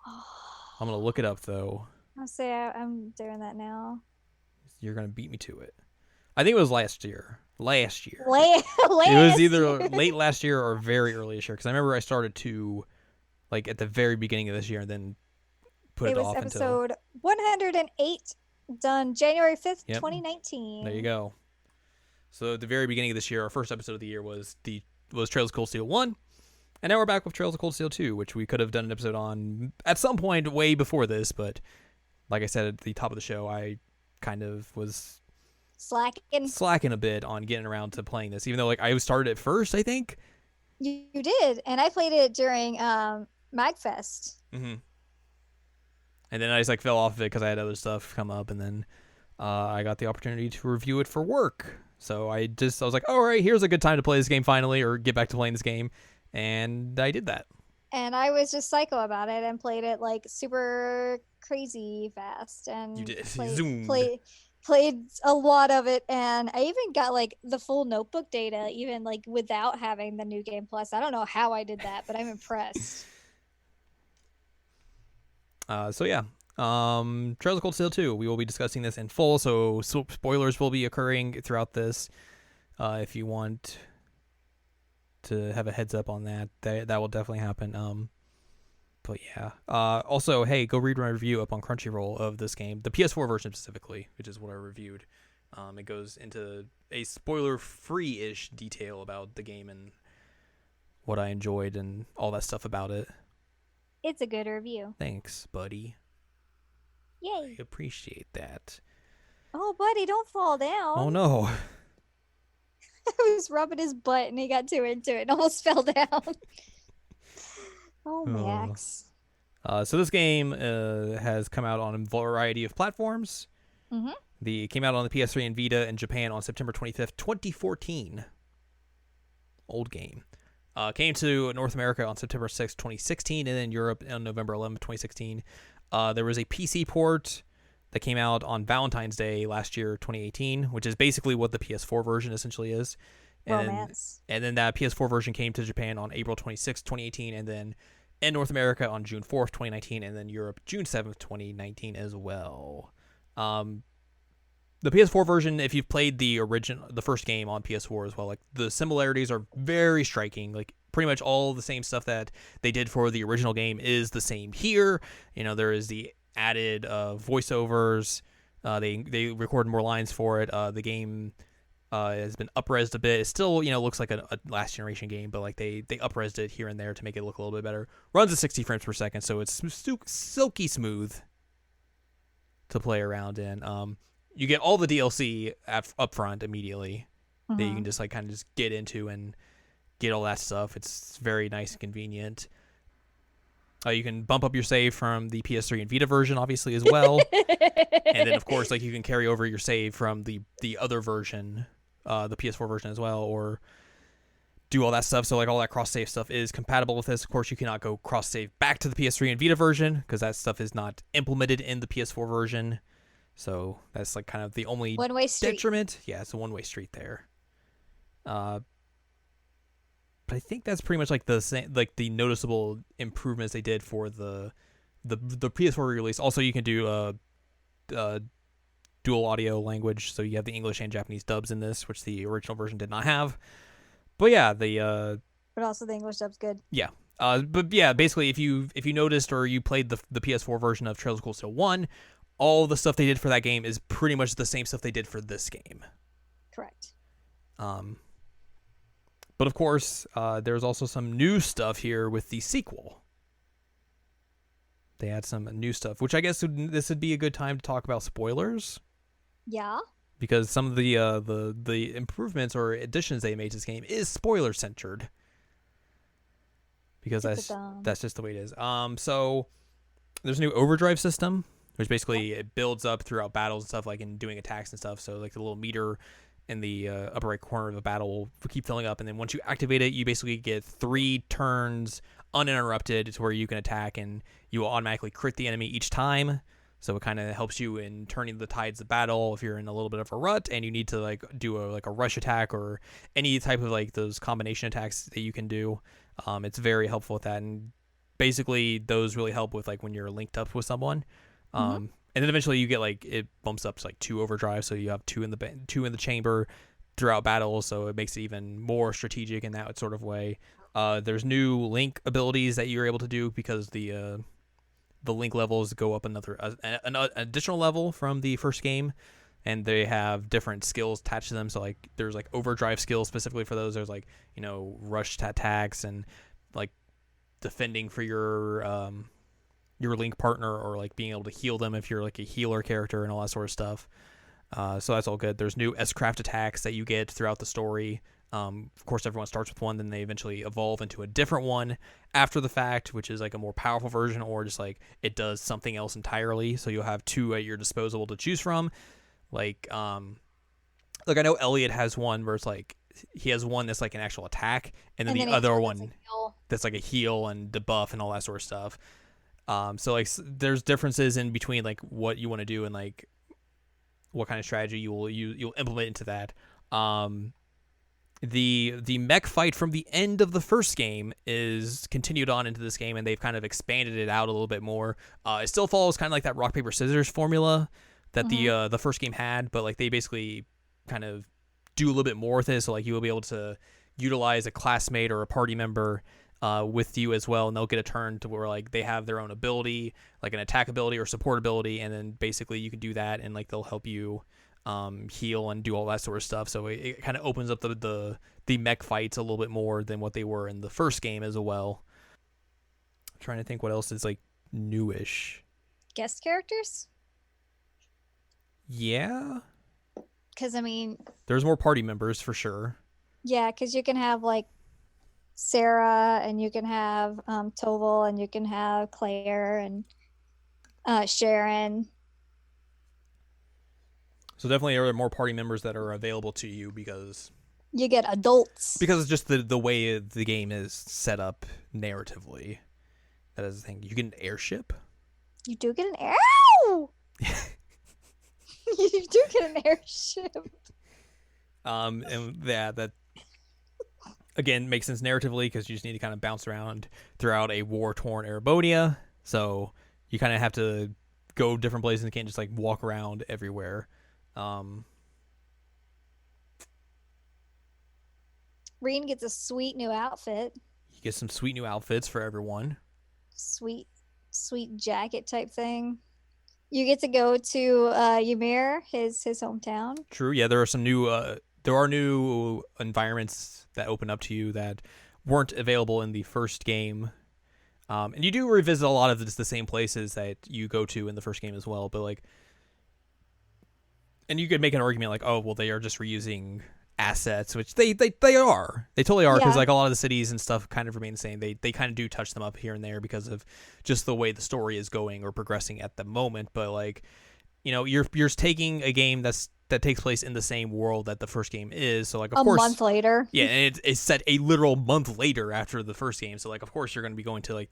Speaker 1: I'm going to look it up, though.
Speaker 2: I'll say I'm doing that now.
Speaker 1: You're going to beat me to it. I think it was last year. It
Speaker 2: It
Speaker 1: was either late last year or very early this year, because I remember I started to, like, at the very beginning of this year and then put it off until...
Speaker 2: It was episode 108, done January 5th, 2019.
Speaker 1: There you go. So at the very beginning of this year, our first episode of the year was Trails of Cold Steel 1, and now we're back with Trails of Cold Steel 2, which we could have done an episode on at some point way before this, but like I said at the top of the show, I kind of was... slacking a bit on getting around to playing this, even though like I started it first, I think.
Speaker 2: You did, and I played it during MagFest.
Speaker 1: Mm-hmm. And then I just like fell off of it because I had other stuff come up, and then I got the opportunity to review it for work. So I was like, all right, here's a good time to play this game finally, or get back to playing this game, and I did that.
Speaker 2: And I was just psycho about it and played it like super crazy fast, and
Speaker 1: you did.
Speaker 2: Played a lot of it, and I even got like the full notebook data even like without having the New Game Plus. I don't know how I did that, but I'm impressed.
Speaker 1: So yeah, Trails of Cold Steel 2. We will be discussing this in full, so spoilers will be occurring throughout this. If you want to have a heads up on that will definitely happen. But yeah. Also, hey, go read my review up on Crunchyroll of this game, the PS4 version specifically, which is what I reviewed. It goes into a spoiler-free ish detail about the game and what I enjoyed and all that stuff about it.
Speaker 2: It's a good review.
Speaker 1: Thanks, buddy.
Speaker 2: Yay.
Speaker 1: I appreciate that.
Speaker 2: Oh, buddy, don't fall down.
Speaker 1: Oh no.
Speaker 2: I was rubbing his butt and he got too into it and almost fell down. Oh, Max.
Speaker 1: So this game has come out on a variety of platforms.
Speaker 2: Mm-hmm.
Speaker 1: It came out on the PS3 and Vita in Japan on September 25th, 2014. Old game. Came to North America on September 6th, 2016, and then Europe on November 11th, 2016. There was a PC port that came out on Valentine's Day last year, 2018, which is basically what the PS4 version essentially is.
Speaker 2: Romance.
Speaker 1: And then that PS4 version came to Japan on April 26th, 2018, and then in North America on June 4th, 2019, and then Europe June 7th, 2019 as well. The PS4 version, if you've played the first game on PS4 as well, like the similarities are very striking. Like pretty much all the same stuff that they did for the original game is the same here. There is the added voiceovers. They recorded more lines for it. The game has been up-resed a bit. It still looks like a last generation game, but like they up-resed it here and there to make it look a little bit better. Runs at 60 frames per second, so it's silky smooth to play around in. You get all the DLC up front immediately that you can just like kind of just get into and get all that stuff. It's very nice and convenient. You can bump up your save from the PS3 and Vita version, obviously, as well. And then, of course, like you can carry over your save from the other version, the PS4 version as well, or do all that stuff. So like all that cross-save stuff is compatible with this. Of course, you cannot go cross-save back to the PS3 and Vita version because that stuff is not implemented in the PS4 version. So that's like kind of the only
Speaker 2: one-way street.
Speaker 1: Detriment. Yeah, it's a one-way street there. But I think that's pretty much like the same, like the noticeable improvements they did for the PS4 release. Also, you can do dual audio language, so you have the English and Japanese dubs in this, which the original version did not have. But yeah,
Speaker 2: but also the English dub's good.
Speaker 1: Yeah. But yeah, basically, if you noticed or you played the PS4 version of Trails of Cold Steel 1, all the stuff they did for that game is pretty much the same stuff they did for this game.
Speaker 2: Correct.
Speaker 1: But of course, there's also some new stuff here with the sequel. They had some new stuff, which I guess this would be a good time to talk about spoilers.
Speaker 2: Yeah.
Speaker 1: Because some of the improvements or additions they made to this game is spoiler centered. Because that's just the way it is. So there's a new overdrive system, which basically it builds up throughout battles and stuff, like in doing attacks and stuff. So like the little meter in the upper right corner of the battle will keep filling up, and then once you activate it, you basically get 3 turns uninterrupted to where you can attack, and you will automatically crit the enemy each time. So it kind of helps you in turning the tides of battle if you're in a little bit of a rut and you need to like do a rush attack or any type of like those combination attacks that you can do. It's very helpful with that, and basically those really help with like when you're linked up with someone. And then eventually you get like it bumps up to like 2 overdrive, so you have 2 in the chamber throughout battle, so it makes it even more strategic in that sort of way. There's new link abilities that you're able to do because the link levels go up an additional level from the first game, and they have different skills attached to them. So like there's like overdrive skills specifically for those. There's like rush attacks and like defending for your link partner, or like being able to heal them if you're like a healer character and all that sort of stuff. So that's all good. There's new S-craft attacks that you get throughout the story. Of course, everyone starts with one, then they eventually evolve into a different one after the fact, which is like a more powerful version, or just like it does something else entirely. So you'll have 2 at your disposal to choose from. Like I know Elliot has one where it's like he has one that's like an actual attack, and then the other one that's like a heal and debuff and all that sort of stuff. So like there's differences in between like what you want to do and like what kind of strategy you'll implement into that. the mech fight from the end of the first game is continued on into this game, and they've kind of expanded it out a little bit more. It still follows kind of like that rock paper scissors formula that the first game had, but like they basically kind of do a little bit more with it. So like you will be able to utilize a classmate or a party member with you as well, and they'll get a turn to where like they have their own ability, like an attack ability or support ability, and then basically you can do that, and like they'll help you heal and do all that sort of stuff. So it kind of opens up the mech fights a little bit more than what they were in the first game as well. I'm trying to think what else is like newish.
Speaker 2: Guest characters?
Speaker 1: Yeah.
Speaker 2: Because, I mean,
Speaker 1: There's more party members for sure.
Speaker 2: yeah, because you can have like Sarah, and you can have Toval, and you can have Claire and Sharon.
Speaker 1: So definitely there are more party members that are available to you because
Speaker 2: You get adults.
Speaker 1: it's just the way the game is set up narratively. That is the thing. You get an airship.
Speaker 2: You do get an air. Ow! You do get an airship.
Speaker 1: And yeah, that again makes sense narratively because you just need to kind of bounce around throughout a war-torn Erebonia. So you kind of have to go different places and can't just like walk around everywhere.
Speaker 2: Reen gets a sweet new outfit.
Speaker 1: You get some sweet new outfits for everyone.
Speaker 2: Sweet, sweet jacket type thing. You get to go to Ymir, his hometown.
Speaker 1: True. Yeah, there are new environments that open up to you that weren't available in the first game. And you do revisit a lot of the same places that you go to in the first game as well. But like, and you could make an argument like, oh, well, they are just reusing assets, which they are. They totally are, because
Speaker 2: Yeah.
Speaker 1: like a lot of the cities and stuff kind of remain the same. They kind of do touch them up here and there because of just the way the story is going or progressing at the moment. But like, you know, you're taking a game that takes place in the same world that the first game is. So like, of course,
Speaker 2: A month later.
Speaker 1: yeah, and it's set a literal month later after the first game. So like, of course, you're going to be going to like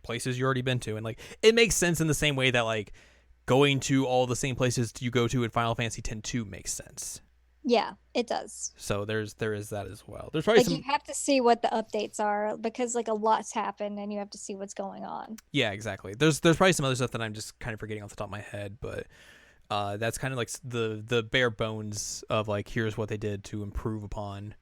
Speaker 1: places you already been to, and like it makes sense in the same way that like going to all the same places you go to in Final Fantasy X-2 makes sense.
Speaker 2: Yeah, it does.
Speaker 1: So there is that as well. There's probably
Speaker 2: Like
Speaker 1: some
Speaker 2: you have to see what the updates are, because like a lot's happened and you have to see what's going on.
Speaker 1: yeah, exactly. There's probably some other stuff that I'm just kind of forgetting off the top of my head, but that's kind of like the bare bones of like here's what they did to improve upon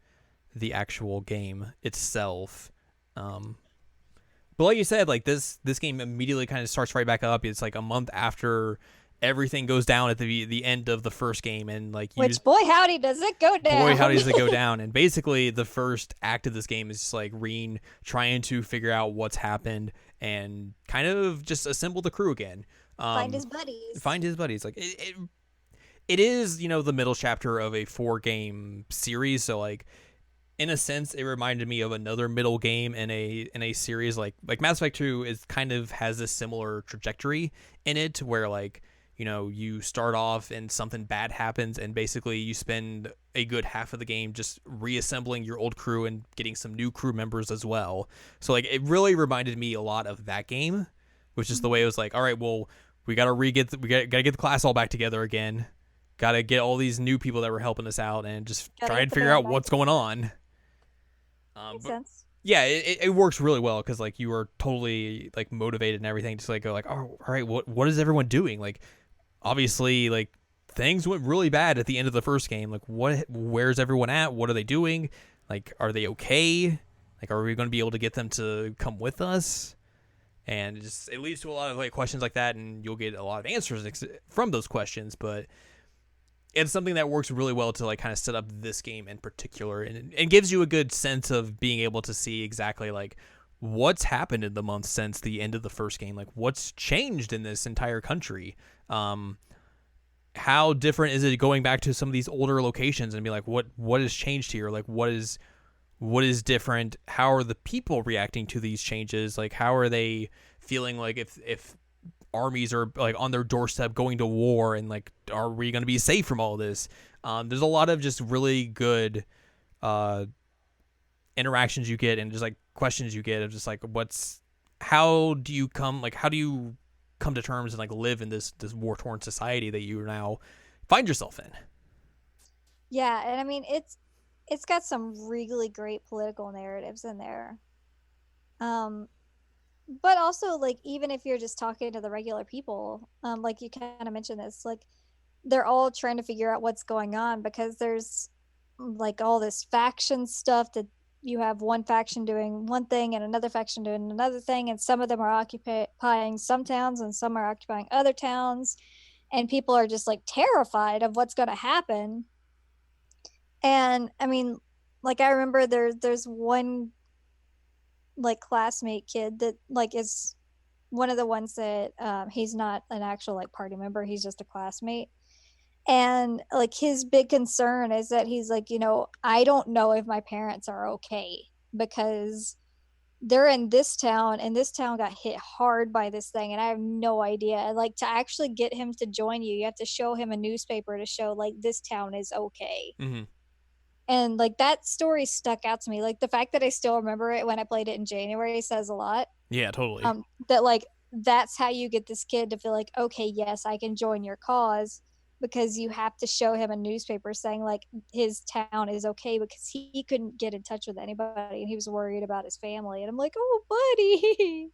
Speaker 1: the actual game itself. But like you said, like this game immediately kind of starts right back up. It's like a month after everything goes down at the end of the first game, and like
Speaker 2: Which, boy howdy, does it go down.
Speaker 1: boy how does it go down. And basically the first act of this game is just like Reen trying to figure out what's happened and kind of just assemble the crew again.
Speaker 2: Find his buddies.
Speaker 1: Find his buddies. Like it is, you know, the middle chapter of a 4-game series, so like in a sense it reminded me of another middle game in a series like Mass Effect 2 is kind of has this similar trajectory in it, where like, you know, you start off and something bad happens, and basically you spend a good half of the game just reassembling your old crew and getting some new crew members as well. So like it really reminded me a lot of that game, which is the way it was like, all right, well, we gotta get the class all back together again. Gotta get all these new people that were helping us out and just try and figure out what's going on.
Speaker 2: Makes sense.
Speaker 1: Yeah, it works really well because like you are totally like motivated and everything. Just like go like, oh, all right, what is everyone doing? Like, obviously, like things went really bad at the end of the first game. Like, where's everyone at? What are they doing? Like, are they okay? Like, are we going to be able to get them to come with us? And it leads to a lot of like questions like that, and you'll get a lot of answers from those questions. But it's something that works really well to like kind of set up this game in particular, and gives you a good sense of being able to see exactly like what's happened in the month since the end of the first game. Like, what's changed in this entire country? How different is it going back to some of these older locations and be like, what has changed here? Like, what is different? How are the people reacting to these changes? Like, how are they feeling? Like, if armies are like on their doorstep going to war, and like, are we going to be safe from all this? There's a lot of just really good interactions you get, and just like questions you get of just like, how do you come to terms and like live in this war-torn society that you now find yourself in?
Speaker 2: Yeah, and I mean it's got some really great political narratives in there. Um, but also like even if you're just talking to the regular people, like you kind of mentioned this, like they're all trying to figure out what's going on because there's like all this faction stuff that you have one faction doing one thing and another faction doing another thing, and some of them are occupying some towns and some are occupying other towns, and people are just like terrified of what's going to happen. And I mean, like I remember there's one like classmate kid that like is one of the ones that he's not an actual like party member, he's just a classmate. And like his big concern is that he's like, I don't know if my parents are okay because they're in this town and this town got hit hard by this thing and I have no idea. And like to actually get him to join you have to show him a newspaper to show like this town is okay.
Speaker 1: Mm-hmm.
Speaker 2: And like that story stuck out to me. Like the fact that I still remember it when I played it in January says a lot.
Speaker 1: Yeah, totally.
Speaker 2: That like that's how you get this kid to feel like, okay, yes, I can join your cause, because you have to show him a newspaper saying like his town is okay, because he couldn't get in touch with anybody and he was worried about his family. And I'm like, oh, buddy,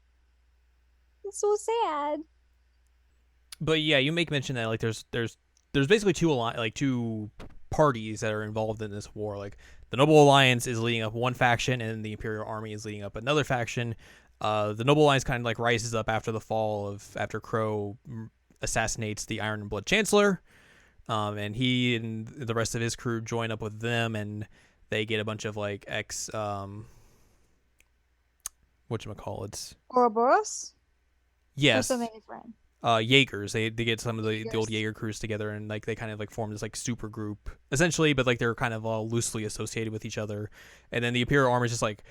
Speaker 2: it's so sad.
Speaker 1: But yeah, you make mention that like there's basically two parties that are involved in this war. Like the Noble Alliance is leading up one faction, and the Imperial Army is leading up another faction. The Noble Alliance kind of like rises up after the fall of after Crow assassinates the Iron and Blood Chancellor, and he and the rest of his crew join up with them, and they get a bunch of like whatchamacallits.
Speaker 2: Ouroboros?
Speaker 1: Yes.
Speaker 2: Or something different.
Speaker 1: Jaegers. They get some of the old Jaeger crews together, and like they kind of like form this like super group essentially, but like they're kind of all loosely associated with each other. And then the Imperial Army is just like,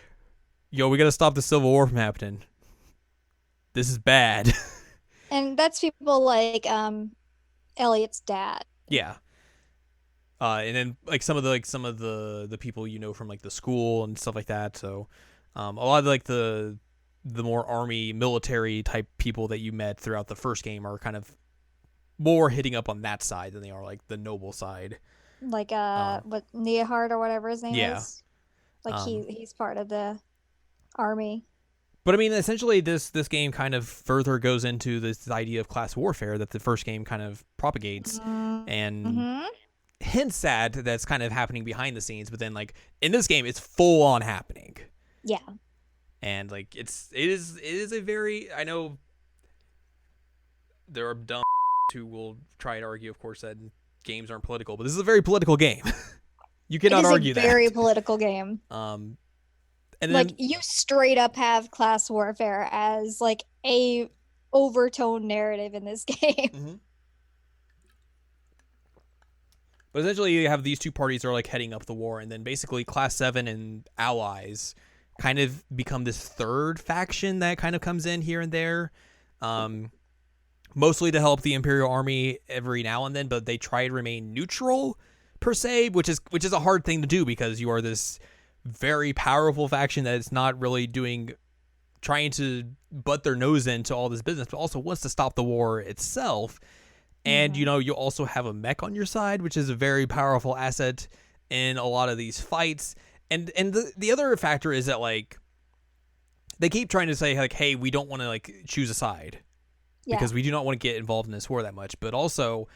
Speaker 1: yo, we gotta stop the Civil War from happening. This is bad.
Speaker 2: And that's people like Elliot's dad.
Speaker 1: Yeah. And then like some of the people from like the school and stuff like that. So a lot of like the more army military type people that you met throughout the first game are kind of more hitting up on that side than they are like the noble side.
Speaker 2: Like what Neahart or whatever his name is. Like he's part of the army.
Speaker 1: But I mean, essentially, this game kind of further goes into this idea of class warfare that the first game kind of propagates, and hints at that's kind of happening behind the scenes. But then, like in this game, it's full on happening.
Speaker 2: Yeah.
Speaker 1: And like it is a very, I know there are dumb who will try and argue, of course, that games aren't political, but this is a very political game. You cannot argue that.
Speaker 2: It is a very political game.
Speaker 1: And
Speaker 2: like
Speaker 1: then,
Speaker 2: you straight up have class warfare as like a overtone narrative in this game.
Speaker 1: Mm-hmm. But essentially, you have these two parties that are like heading up the war, and then basically Class 7 and allies kind of become this third faction that kind of comes in here and there, mostly to help the Imperial Army every now and then, but they try to remain neutral per se, which is a hard thing to do because you are this very powerful faction that is not really trying to butt their nose into all this business, but also wants to stop the war itself. And, you also have a mech on your side, which is a very powerful asset in a lot of these fights. And the other factor is that, like, they keep trying to say, like, hey, we don't want to, like, choose a side. Yeah. Because we do not want to get involved in this war that much. But also,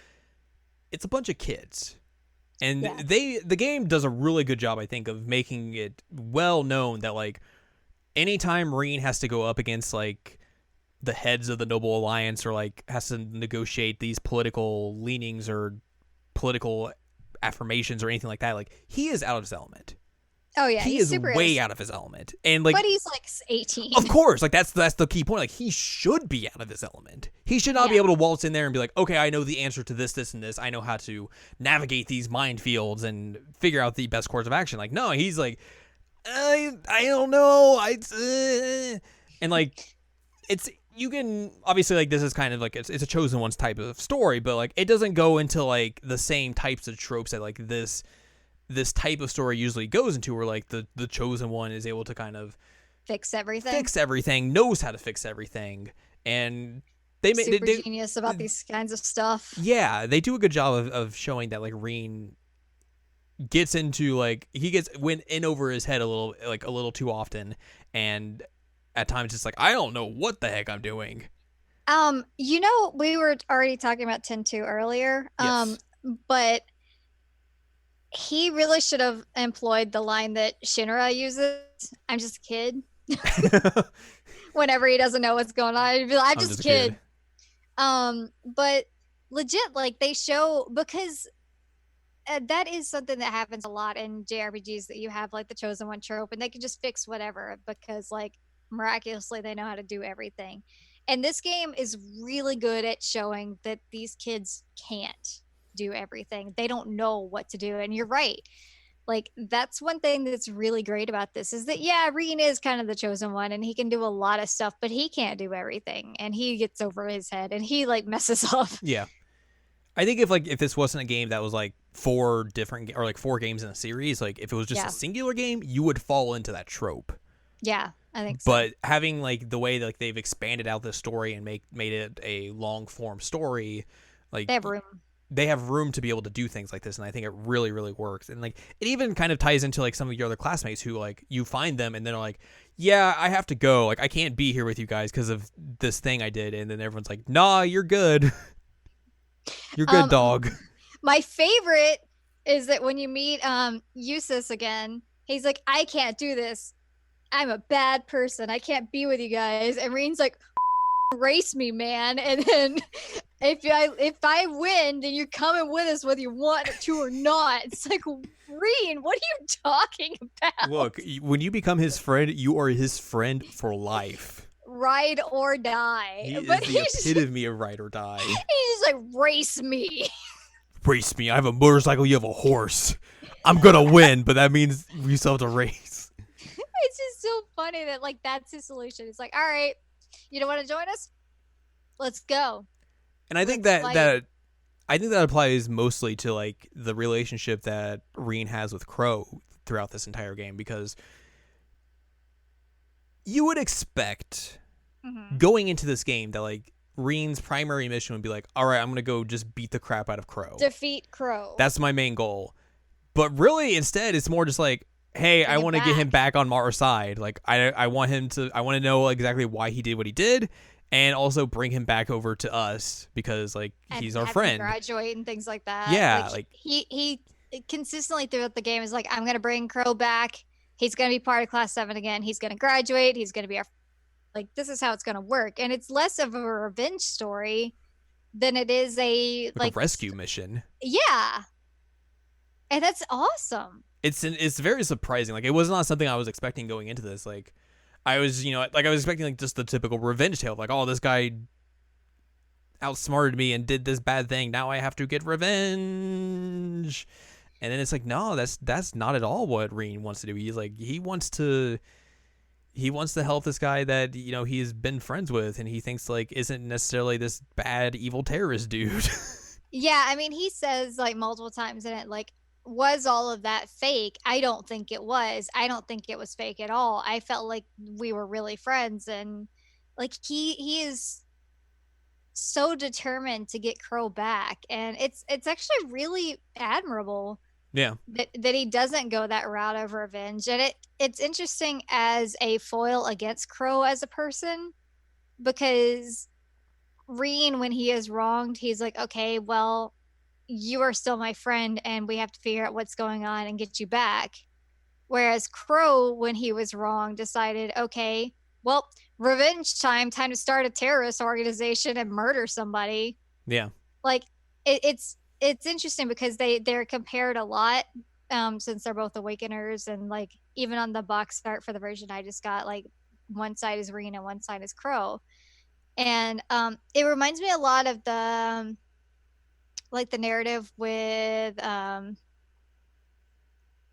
Speaker 1: it's a bunch of kids. And the game does a really good job, I think, of making it well known that, like, anytime Marine has to go up against, like, the heads of the Noble Alliance or, like, has to negotiate these political leanings or political affirmations or anything like that, like, he is out of his element.
Speaker 2: Oh, yeah.
Speaker 1: He is way out of his element. And, like,
Speaker 2: but he's, like, 18.
Speaker 1: Of course. Like, that's the key point. Like, he should be out of his element. He should not be able to waltz in there and be like, okay, I know the answer to this, this, and this. I know how to navigate these minefields and figure out the best course of action. Like, no, he's like, I don't know. And, like, you can, obviously, like, this is kind of, like, it's a Chosen Ones type of story, but, like, it doesn't go into, like, the same types of tropes that, like, this type of story usually goes into, where, like, the Chosen One is able to kind of
Speaker 2: fix everything,
Speaker 1: knows how to fix everything, and they
Speaker 2: genius about these kinds of stuff.
Speaker 1: Yeah, they do a good job of showing that, like, Reen gets into like he gets went in over his head a little too often, and at times it's like I don't know what the heck I'm doing.
Speaker 2: We were already talking about 10-2 earlier.
Speaker 1: Yes.
Speaker 2: But he really should have employed the line that Shinra uses. I'm just a kid. Whenever he doesn't know what's going on, he'd be like, I'm just a kid. But legit, like they show because that is something that happens a lot in JRPGs that you have like the chosen one trope and they can just fix whatever because like miraculously they know how to do everything. And this game is really good at showing that these kids can't do everything. They don't know what to do. And you're right. Like that's one thing that's really great about this is that yeah, Reen is kind of the chosen one and he can do a lot of stuff, but he can't do everything. And he gets over his head and he like messes up.
Speaker 1: Yeah. I think if this wasn't a game that was like four games in a series, like if it was just a singular game, you would fall into that trope.
Speaker 2: Yeah, I think so.
Speaker 1: But having like the way that like, they've expanded out this story and made it a long form story, like they have room to be able to do things like this, and I think it really, really works. And like it even kind of ties into like some of your other classmates who like you find them and then are like, yeah, I have to go, like I can't be here with you guys because of this thing I did, and then everyone's like, nah, you're good. You're good, dog.
Speaker 2: My favorite is that when you meet Eustace again, he's like, I can't do this. I'm a bad person. I can't be with you guys. And Reen's like, race me, man. And then if I win, then you're coming with us whether you want to or not. It's like, Reen, what are you talking about?
Speaker 1: Look, when you become his friend, you are his friend for life.
Speaker 2: Ride or die.
Speaker 1: He is the epitome of ride or die.
Speaker 2: He's just like, race me.
Speaker 1: Race me. I have a motorcycle, you have a horse. I'm gonna win, but that means we still have to race.
Speaker 2: It's just so funny that like that's his solution. It's like, all right, you don't want to join us? Let's go.
Speaker 1: And I think that applies mostly to like the relationship that Reen has with Crow throughout this entire game, because you would expect going into this game that like Reen's primary mission would be like, all right, I'm going to go just beat the crap out of Crow.
Speaker 2: Defeat Crow.
Speaker 1: That's my main goal. But really, instead, it's more just like, hey, I want to get him back on our side. Like, I want to know exactly why he did what he did, and also bring him back over to us because, like, he's our friend.
Speaker 2: Graduate and things like that.
Speaker 1: Yeah.
Speaker 2: Like he consistently throughout the game is like, I'm going to bring Crow back. He's going to be part of Class 7 again. He's going to graduate. He's going to be our... Like, this is how it's going to work. And it's less of a revenge story than it is a
Speaker 1: rescue mission.
Speaker 2: Yeah. And that's awesome.
Speaker 1: It's very surprising. Like, it was not something I was expecting going into this. Like, I was expecting like just the typical revenge tale. Like, oh, this guy outsmarted me and did this bad thing. Now I have to get revenge. And then it's like, no, that's not at all what Reen wants to do. He's like, he wants to help this guy that, you know, he's been friends with and he thinks like isn't necessarily this bad evil terrorist dude.
Speaker 2: Yeah, I mean, he says like multiple times in it, like, was all of that fake? I don't think it was. I don't think it was fake at all. I felt like we were really friends, and like he is so determined to get Crow back, and it's actually really admirable.
Speaker 1: Yeah.
Speaker 2: That he doesn't go that route of revenge. And it's interesting as a foil against Crow as a person, because Reen, when he is wronged, he's like, okay, well, you are still my friend and we have to figure out what's going on and get you back. Whereas Crow, when he was wrong, decided, okay, well, revenge time to start a terrorist organization and murder somebody.
Speaker 1: Yeah.
Speaker 2: Like it's interesting because they're compared a lot, since they're both Awakeners, and like even on the box art for the version I just got, like one side is Reen and one side is Crow, and it reminds me a lot of the like the narrative with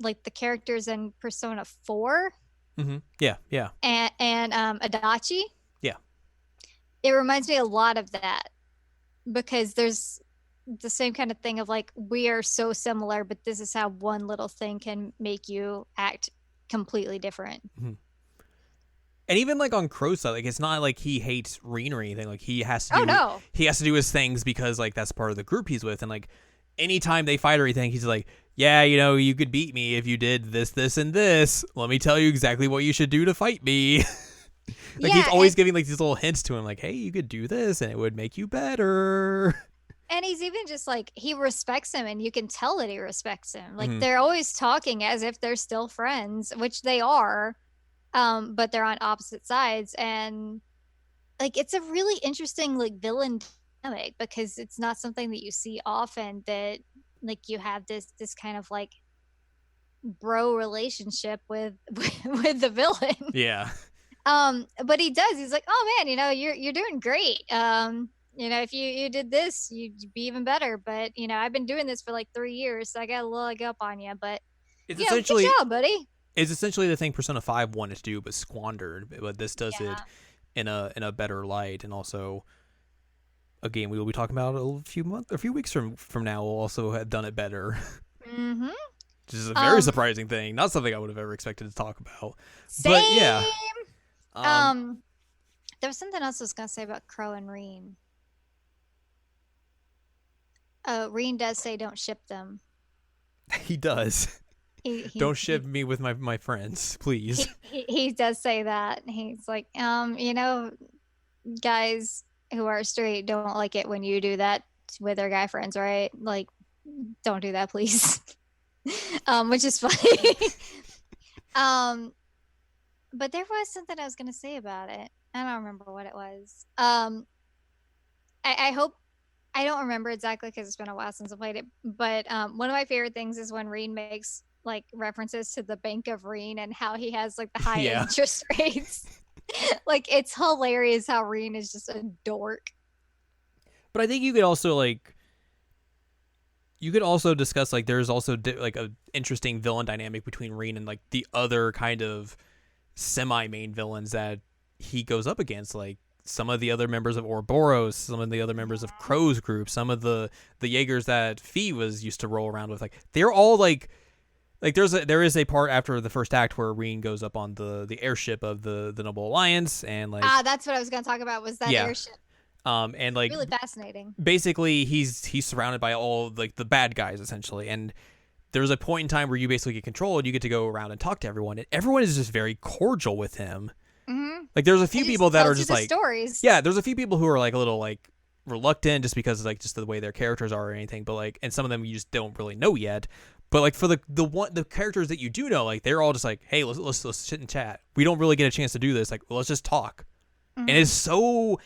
Speaker 2: like the characters in Persona 4.
Speaker 1: Mm-hmm. Yeah.
Speaker 2: And Adachi.
Speaker 1: Yeah.
Speaker 2: It reminds me a lot of that, because there's the same kind of thing of like, we are so similar, but this is how one little thing can make you act completely different.
Speaker 1: Mm-hmm. And even like on Crow's side, like it's not like he hates Reen or anything. Like he has to do, he has to do his things because like that's part of the group he's with, and like anytime they fight or anything, he's like, yeah, you know, you could beat me if you did this, this, and this. Let me tell you exactly what you should do to fight me. Like, he's
Speaker 2: Yeah,
Speaker 1: always giving like these little hints to him, like, hey, you could do this and it would make you better.
Speaker 2: and he's even just like he respects him, and you can tell that he respects him. Like
Speaker 1: Mhm.
Speaker 2: they're always talking as if they're still friends, which they are, but they're on opposite sides. And like it's a really interesting like villain dynamic because it's not something that you see often, that like you have this kind of like bro relationship with with the villain.
Speaker 1: Yeah.
Speaker 2: But he does, he's like, oh man, you know, you're doing great. You know, if you did this, you'd be even better. But you know, I've been doing this for like 3 years, so I got a little leg up on you. But
Speaker 1: It's
Speaker 2: you know, good
Speaker 1: essentially
Speaker 2: job, buddy.
Speaker 1: it's essentially the thing Persona 5 wanted to do but squandered, but this does it
Speaker 2: Yeah.
Speaker 1: in a better light. And also a game we will be talking about a few weeks from now will also have done it better.
Speaker 2: Mm-hmm.
Speaker 1: Which is a very
Speaker 2: Um,
Speaker 1: surprising thing, not something I would have ever expected to talk about. But yeah.
Speaker 2: same.
Speaker 1: um
Speaker 2: There was something else I was gonna say about Crow and Reen. Reen does say don't ship them.
Speaker 1: he does.
Speaker 2: He he
Speaker 1: Don't ship
Speaker 2: he
Speaker 1: me with my friends, please.
Speaker 2: he does say that. He's like, you know, guys who are straight don't like it when you do that with their guy friends, right? Like, don't do that, please. Which is funny. um, but there was something I was gonna say about it. I don't remember what it was. I hope I don't remember exactly because it's been a while since I played it. But one of my favorite things is when Reen makes like references to the Bank of Reen and how he has like the high
Speaker 1: Yeah.
Speaker 2: interest rates. Like it's hilarious how Reen is just a dork.
Speaker 1: But I think you could also like discuss like there's also like a interesting villain dynamic between Reen and like the other kind of semi-main villains that he goes up against, like some of the other members of Ouroboros, some of the other members of Crow's group, some of the Jaegers that Fee was used to roll around with. Like they're all like there is a part after the first act where Reen goes up on the airship of the Noble Alliance, and like
Speaker 2: That's what I was gonna talk about, was that
Speaker 1: yeah,
Speaker 2: airship.
Speaker 1: and like
Speaker 2: Really fascinating.
Speaker 1: basically he's surrounded by all like the bad guys essentially, and there's a point in time where you basically get control and you get to go around and talk to everyone, and everyone is just very cordial with him.
Speaker 2: Mm-hmm.
Speaker 1: Like there's a few people that are just like
Speaker 2: stories.
Speaker 1: yeah, there's a few people who are like a little like reluctant just because of like just the way their characters are or anything, but like, and some of them you just don't really know yet. But like for the characters that you do know, like they're all just like, hey, let's sit and chat. We don't really get a chance to do this. Like, let's just talk.
Speaker 2: Mm-hmm.
Speaker 1: And it's so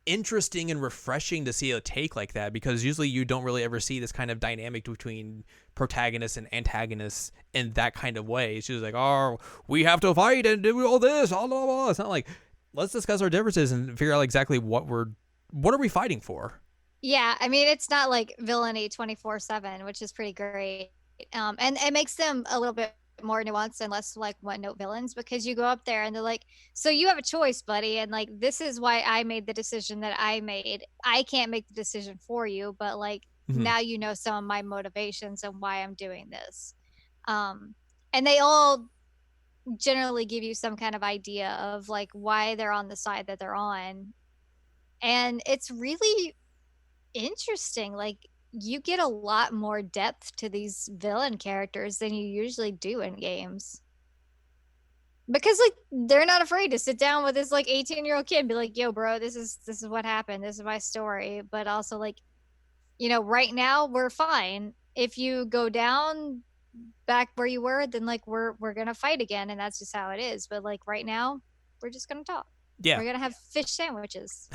Speaker 1: interesting and refreshing to see a take like that, because usually you don't really ever see this kind of dynamic between protagonists and antagonists in that kind of way. It's just like, oh, we have to fight and do all this, blah, blah, blah. It's not like, let's discuss our differences and figure out like exactly what are we fighting for.
Speaker 2: Yeah, I mean, it's not like villainy 24/7, which is pretty great. And it makes them a little bit more nuanced and less like one note villains, because you go up there and they're like, so you have a choice, buddy, and like this is why I made the decision that I made. I can't make the decision for you, but like now you know some of my motivations and why I'm doing this. And they all generally give you some kind of idea of like why they're on the side that they're on. And it's really interesting. Like you get a lot more depth to these villain characters than you usually do in games, because like they're not afraid to sit down with this like 18-year-old kid and be like, yo bro, this is what happened, this is my story. But also like, you know, right now we're fine. If you go down back where you were, then like we're gonna fight again, and that's just how it is. But like right now we're just gonna talk.
Speaker 1: Yeah,
Speaker 2: we're gonna have fish sandwiches.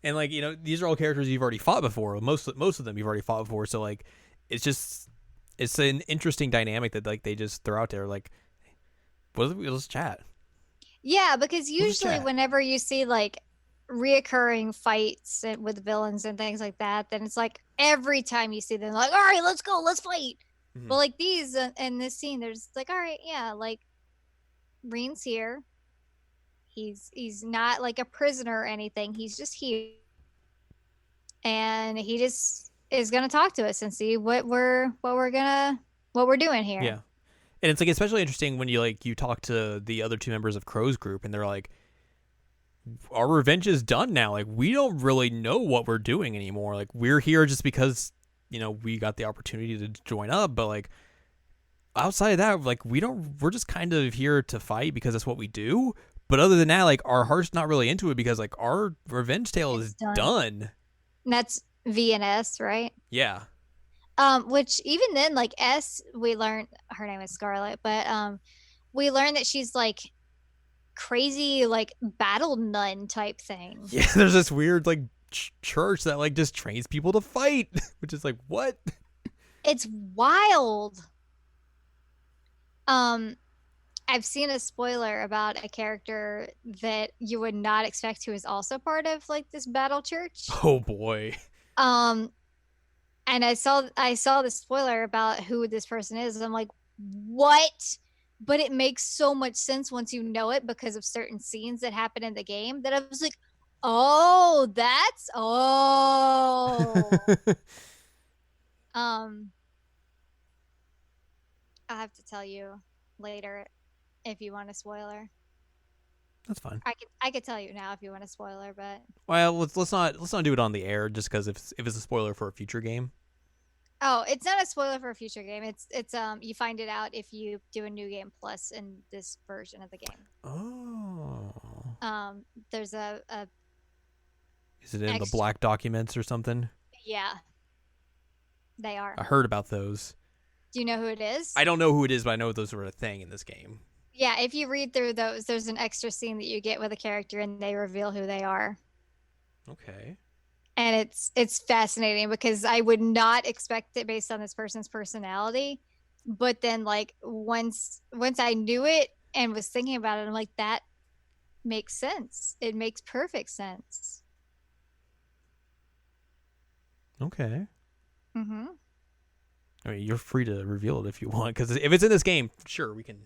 Speaker 1: and like, you know, these are all characters you've already fought before. Most of them you've already fought before. So like, it's an interesting dynamic that like they just throw out there. Like, let's chat.
Speaker 2: Yeah, because
Speaker 1: We'll
Speaker 2: usually whenever you see like reoccurring fights with villains and things like that, then it's like every time you see them, like, all right, let's go, let's fight.
Speaker 1: Mm-hmm.
Speaker 2: But like these in this scene, there's like, all right, yeah, like Reen's here. He's not like a prisoner or anything. He's just here, and he just is gonna talk to us and see what we're doing here.
Speaker 1: Yeah, and it's like especially interesting when you talk to the other two members of Crow's group, and they're like, our revenge is done now. Like we don't really know what we're doing anymore. Like we're here just because we got the opportunity to join up, but like outside of that, like we're just kind of here to fight because that's what we do. But other than that, like our heart's not really into it because like our revenge tale
Speaker 2: It's
Speaker 1: is
Speaker 2: done.
Speaker 1: done.
Speaker 2: And that's VNS, right?
Speaker 1: Yeah.
Speaker 2: Which even then, like S, we learned her name is Scarlet, but we learned that she's like crazy, like battle nun type thing.
Speaker 1: Yeah, there's this weird like church that like just trains people to fight, which is like what?
Speaker 2: It's wild. Um, I've seen a spoiler about a character that you would not expect who is also part of like this battle church.
Speaker 1: Oh boy.
Speaker 2: Um, and I saw the spoiler about who this person is. And I'm like, what? But it makes so much sense once you know it because of certain scenes that happen in the game that I was like, oh, that's um I'll have to tell you later if you want a spoiler.
Speaker 1: That's fine.
Speaker 2: I could tell you now if you want a spoiler, but
Speaker 1: Well, let's not do it on the air just because if it's a spoiler for a future game.
Speaker 2: oh, it's not a spoiler for a future game. It's you find it out if you do a new game plus in this version of the game.
Speaker 1: Oh.
Speaker 2: There's a
Speaker 1: Is it in the
Speaker 2: extra,
Speaker 1: black documents or something?
Speaker 2: yeah, they are.
Speaker 1: I heard about those.
Speaker 2: Do you know who it is?
Speaker 1: I don't know who it is, but I know those were a thing in this game.
Speaker 2: Yeah, if you read through those, there's an extra scene that you get with a character and they reveal who they are.
Speaker 1: Okay.
Speaker 2: And it's fascinating because I would not expect it based on this person's personality. But then like once I knew it and was thinking about it, I'm like, that makes sense. It makes perfect sense.
Speaker 1: Okay.
Speaker 2: Mm-hmm.
Speaker 1: I mean, you're free to reveal it if you want, because if it's in this game, sure, we can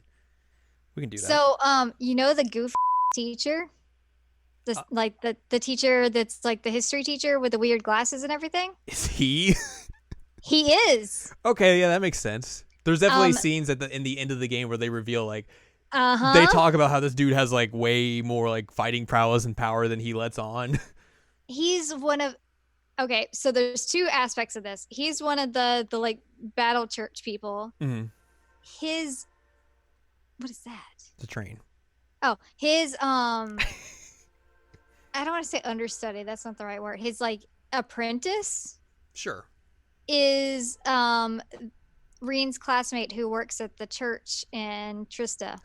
Speaker 1: do that.
Speaker 2: So the goof teacher? This like the teacher that's like the history teacher with the weird glasses and everything?
Speaker 1: Is he?
Speaker 2: He is.
Speaker 1: Okay, yeah, that makes sense. There's definitely
Speaker 2: Um
Speaker 1: scenes in the end of the game where they reveal like they
Speaker 2: uh-huh.
Speaker 1: talk about how this dude has like way more like fighting prowess and power than he lets on.
Speaker 2: He's one of okay, so there's two aspects of this. He's one of the like battle church people.
Speaker 1: Mm-hmm.
Speaker 2: His what is that?
Speaker 1: It's a train.
Speaker 2: Oh, his I don't want to say understudy, that's not the right word. His like apprentice
Speaker 1: Sure.
Speaker 2: is Reen's classmate who works at the church in Trista.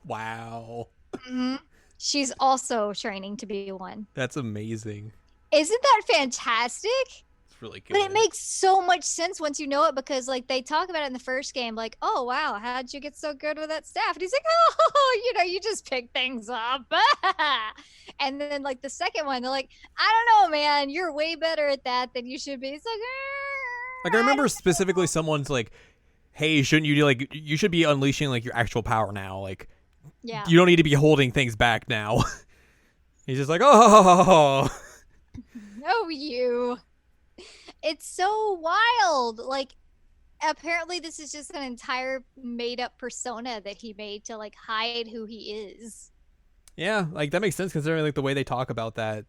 Speaker 1: Wow.
Speaker 2: Mm-hmm. She's also training to be one.
Speaker 1: That's amazing.
Speaker 2: Isn't that fantastic?
Speaker 1: It's really good.
Speaker 2: But it makes so much sense once you know it because like they talk about it in the first game, like, oh wow, how'd you get so good with that staff? And he's like, oh, you just pick things up. And then like the second one, they're like, I don't know, man, you're way better at that than you should be. It's
Speaker 1: Like I remember
Speaker 2: don't
Speaker 1: specifically someone's like, "Hey, shouldn't you you should be unleashing like your actual power now? Like
Speaker 2: yeah.
Speaker 1: you don't need to be holding things back now." He's just like, "Oh."
Speaker 2: No, you. It's so wild. Like apparently this is just an entire made up persona that he made to like hide who he is.
Speaker 1: Yeah, like that makes sense considering like the way they talk about that.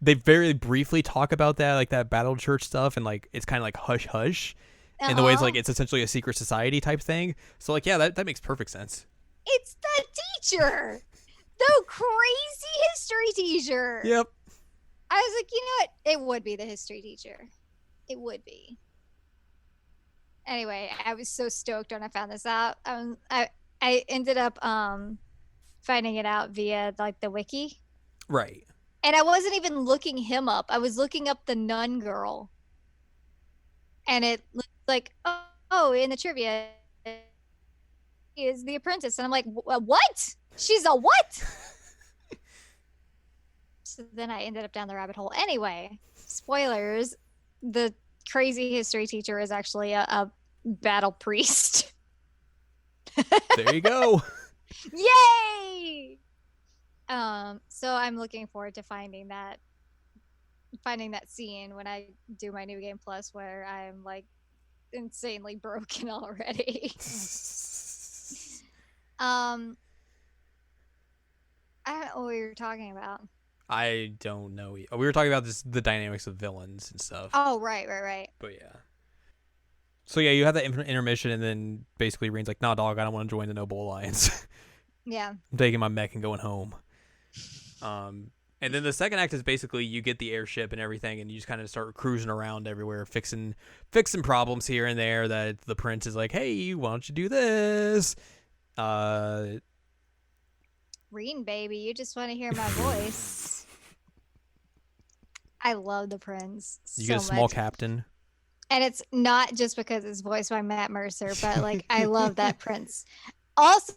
Speaker 1: They very briefly talk about that, like that battle church stuff, and like it's kind of like hush hush, in the way it's
Speaker 2: Uh-huh.
Speaker 1: like it's essentially a secret society type thing. So like yeah, that makes perfect sense.
Speaker 2: It's the teacher. The crazy history teacher.
Speaker 1: Yep.
Speaker 2: I was like, you know what? It would be the history teacher. It would be. Anyway, I was so stoked when I found this out. I ended up finding it out via like the wiki.
Speaker 1: Right.
Speaker 2: And I wasn't even looking him up. I was looking up the nun girl. And it looked like, oh, in the trivia is the apprentice. And I'm like, what? She's a what? So then I ended up down the rabbit hole. Anyway, spoilers. The crazy history teacher is actually a battle priest.
Speaker 1: There you go.
Speaker 2: Yay! So I'm looking forward to finding that scene when I do my new game plus where I'm like insanely broken already. I don't know what we were talking about.
Speaker 1: I don't know. We were talking about the dynamics of villains and stuff.
Speaker 2: Oh, right.
Speaker 1: But yeah. So yeah, you have that intermission, and then basically Reen's like, "Nah, dog, I don't want to join the Noble Alliance.
Speaker 2: Yeah.
Speaker 1: I'm taking my mech and going home." And then the second act is basically you get the airship and everything, and you just kind of start cruising around everywhere, fixing problems here and there. That the prince is like, "Hey, why don't you do this?"
Speaker 2: Reen, baby, you just want to hear my voice. I love the prince
Speaker 1: You
Speaker 2: so
Speaker 1: get a small
Speaker 2: much.
Speaker 1: captain.
Speaker 2: And it's not just because it's voiced by Matt Mercer, but like I love that prince. Also,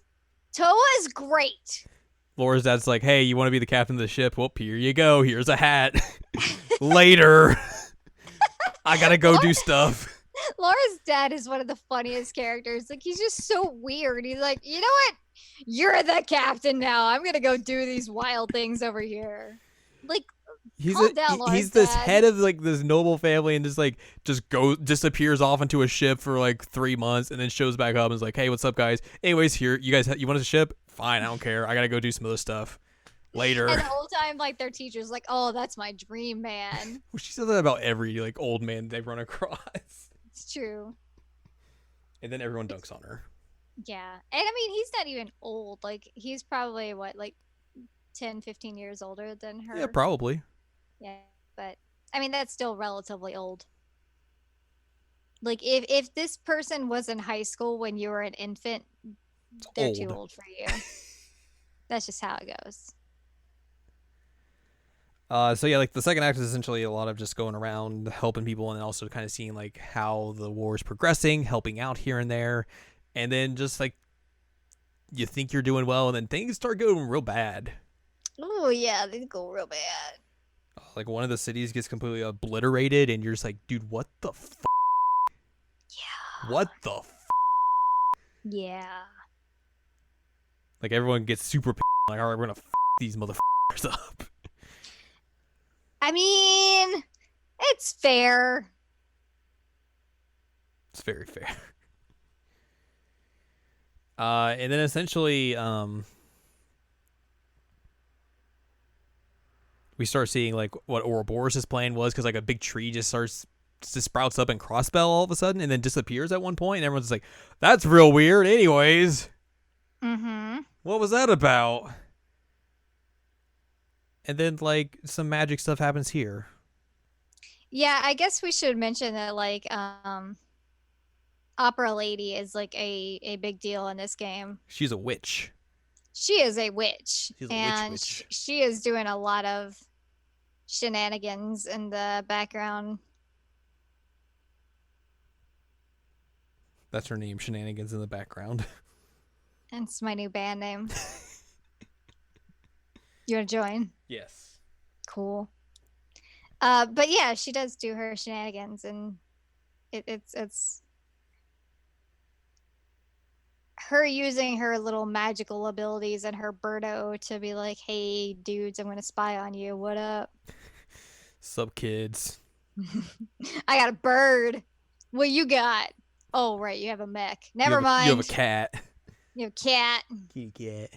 Speaker 2: Toa is great.
Speaker 1: Laura's dad's like, "Hey, you want to be the captain of the ship? Well, here you go. Here's a hat. Later. I gotta go do stuff."
Speaker 2: Laura's dad is one of the funniest characters. Like, he's just so weird. He's like, you know what? You're the captain now. I'm gonna go do these wild things over here. Like, calm down, Laura's
Speaker 1: he's this
Speaker 2: dad.
Speaker 1: head of like this noble family, and just disappears off into a ship for like 3 months, and then shows back up and is like, "Hey, what's up, guys? Anyways, here, you guys, you want a ship? Fine, I don't care. I gotta go do some other stuff later."
Speaker 2: And the whole time, like, their teacher's like, "Oh, that's my dream, man."
Speaker 1: Well, she says that about every like old man they run across.
Speaker 2: It's true.
Speaker 1: And then everyone dunks on her.
Speaker 2: Yeah. And I mean, he's not even old. Like, he's probably what, like 10, 15 years older than her.
Speaker 1: Yeah, probably.
Speaker 2: Yeah. But I mean, that's still relatively old. Like, if this person was in high school when you were an infant, they're too old for you. That's just how it goes.
Speaker 1: So yeah, like the second act is essentially a lot of just going around helping people, and then also kind of seeing like how the war is progressing, helping out here and there, and then just like you think you're doing well, and then things start going real bad.
Speaker 2: Oh yeah, they go real bad.
Speaker 1: Like one of the cities gets completely obliterated, and you're just like, dude, what the f?
Speaker 2: Yeah.
Speaker 1: What the f?
Speaker 2: Yeah.
Speaker 1: Like everyone gets super like, all right, we're gonna f these motherfuckers up.
Speaker 2: I mean, it's fair.
Speaker 1: It's very fair. And then essentially, we start seeing like what Ouroboros' plan was, because like a big tree just sprouts up in Crossbell all of a sudden, and then disappears at one point, and everyone's like, "That's real weird." Anyways, what was that about? And then like some magic stuff happens here.
Speaker 2: Yeah, I guess we should mention that like Opera Lady is like a big deal in this game.
Speaker 1: She's a witch.
Speaker 2: She is a witch.
Speaker 1: She's a
Speaker 2: and
Speaker 1: witch.
Speaker 2: She is doing a lot of shenanigans in the background.
Speaker 1: That's her name, Shenanigans in the background.
Speaker 2: And it's my new band name. You want to join?
Speaker 1: Yes.
Speaker 2: Cool. But yeah, she does do her shenanigans, and it's her using her little magical abilities and her Birdo to be like, "Hey, dudes, I'm gonna spy on you. What up?"
Speaker 1: Sup, kids?
Speaker 2: I got a bird. What you got? Oh, right, you have a mech. Never mind.
Speaker 1: You have a cat.
Speaker 2: You have a cat.
Speaker 1: Kitty cat.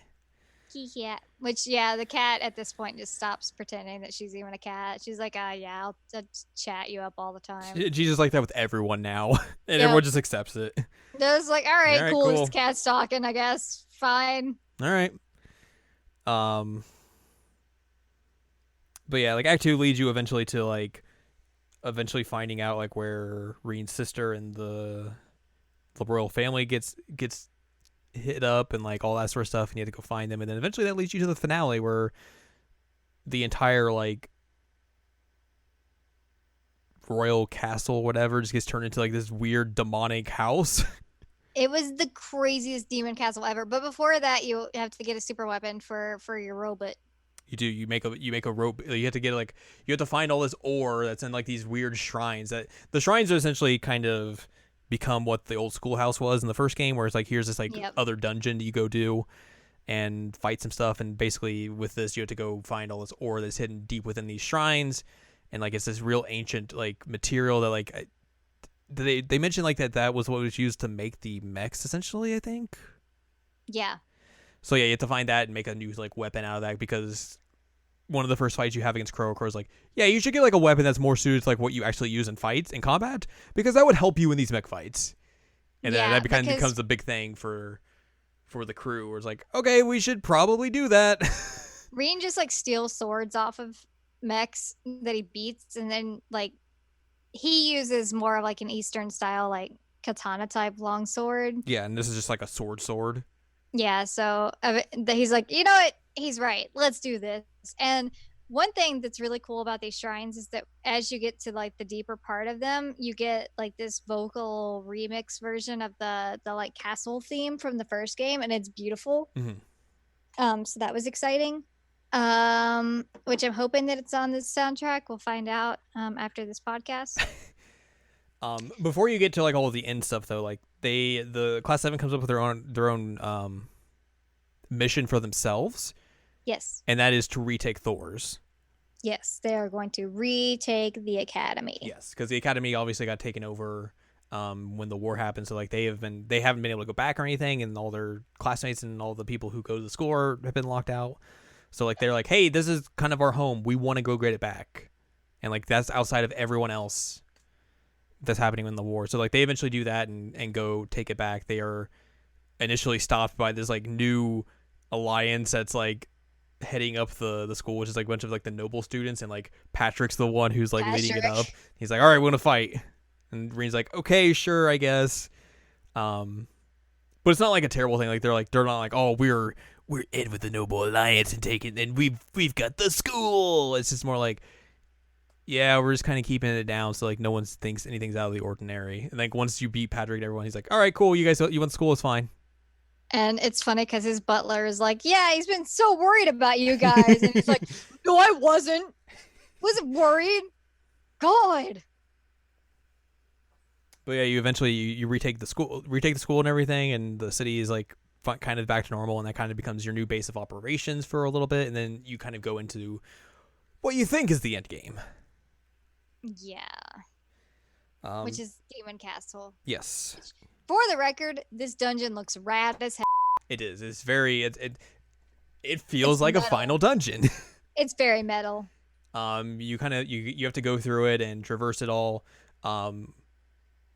Speaker 2: Kitty cat. Which, yeah, the cat at this point just stops pretending that she's even a cat. She's like, yeah, I'll just chat you up all the time.
Speaker 1: She's just like that with everyone now, and everyone just accepts it.
Speaker 2: They're just like, all right, cool.
Speaker 1: Cool.
Speaker 2: This cat's talking, I guess. Fine.
Speaker 1: All right. But yeah, like Act 2 leads you eventually to like finding out like where Reen's sister and the royal family gets hit up and like all that sort of stuff, and you have to go find them, and then eventually that leads you to the finale where the entire like royal castle, whatever, just gets turned into like this weird demonic house.
Speaker 2: It was the craziest demon castle ever. But before that, you have to get a super weapon for your robot.
Speaker 1: You do. You make a rope. You have to get like you have to find all this ore that's in like these weird shrines. That the shrines are essentially kind of become what the old schoolhouse was in the first game, where it's like here's this like other dungeon that you go do and fight some stuff, and basically with this you have to go find all this ore that's hidden deep within these shrines, and like it's this real ancient like material that like they mentioned like that was what was used to make the mechs essentially, I think. Yeah. So yeah, you have to find that and make a new like weapon out of that, because one of the first fights you have against Crow. Crow's like, yeah, you should get like a weapon that's more suited to like what you actually use in fights in combat, because that would help you in these mech fights. And then that kind of becomes a big thing for the crew, where it's like, okay, we should probably do that.
Speaker 2: Reen just like steals swords off of mechs that he beats, and then like he uses more of like an Eastern style like katana type longsword.
Speaker 1: Yeah, and this is just like a sword.
Speaker 2: Yeah, so he's like, you know what? He's right. Let's do this. And one thing that's really cool about these shrines is that as you get to like the deeper part of them, you get like this vocal remix version of the like castle theme from the first game, and it's beautiful. So that was exciting. Which I'm hoping that it's on this soundtrack. We'll find out after this podcast.
Speaker 1: Before you get to like all of the end stuff though, like the Class 7 comes up with their own mission for themselves.
Speaker 2: Yes.
Speaker 1: And that is to retake Thor's.
Speaker 2: Yes, they are going to retake the academy.
Speaker 1: Yes, because the academy obviously got taken over when the war happened. So like they haven't been able to go back or anything, and all their classmates and all the people who go to the school have been locked out. So like they're like, hey, this is kind of our home. We want to go get it back, and like that's outside of everyone else that's happening in the war. So like they eventually do that and go take it back. They are initially stopped by this like new alliance that's like heading up the school, which is like a bunch of like the noble students, and like Patrick's the one who's like leading it up. He's like, all right, we're gonna fight, and Reen's like, okay, sure, I guess. But it's not like a terrible thing. Like they're not like, oh, we're in with the noble alliance and we've got the school. It's just more like, yeah, we're just kind of keeping it down so like no one thinks anything's out of the ordinary. And like once you beat Patrick and everyone, he's like, all right, cool, you want school, it's fine.
Speaker 2: And it's funny because his butler is like, yeah, he's been so worried about you guys. And he's like, no, I wasn't. Wasn't worried. God.
Speaker 1: But yeah, you eventually you retake the school and everything, and the city is like kind of back to normal, and that kind of becomes your new base of operations for a little bit, and then you kind of go into what you think is the end game.
Speaker 2: Yeah. Which is Demon Castle.
Speaker 1: Yes.
Speaker 2: For the record, this dungeon looks rad as hell.
Speaker 1: It is. It's very. It feels like metal. A final dungeon.
Speaker 2: It's very metal.
Speaker 1: You kind of you have to go through it and traverse it all.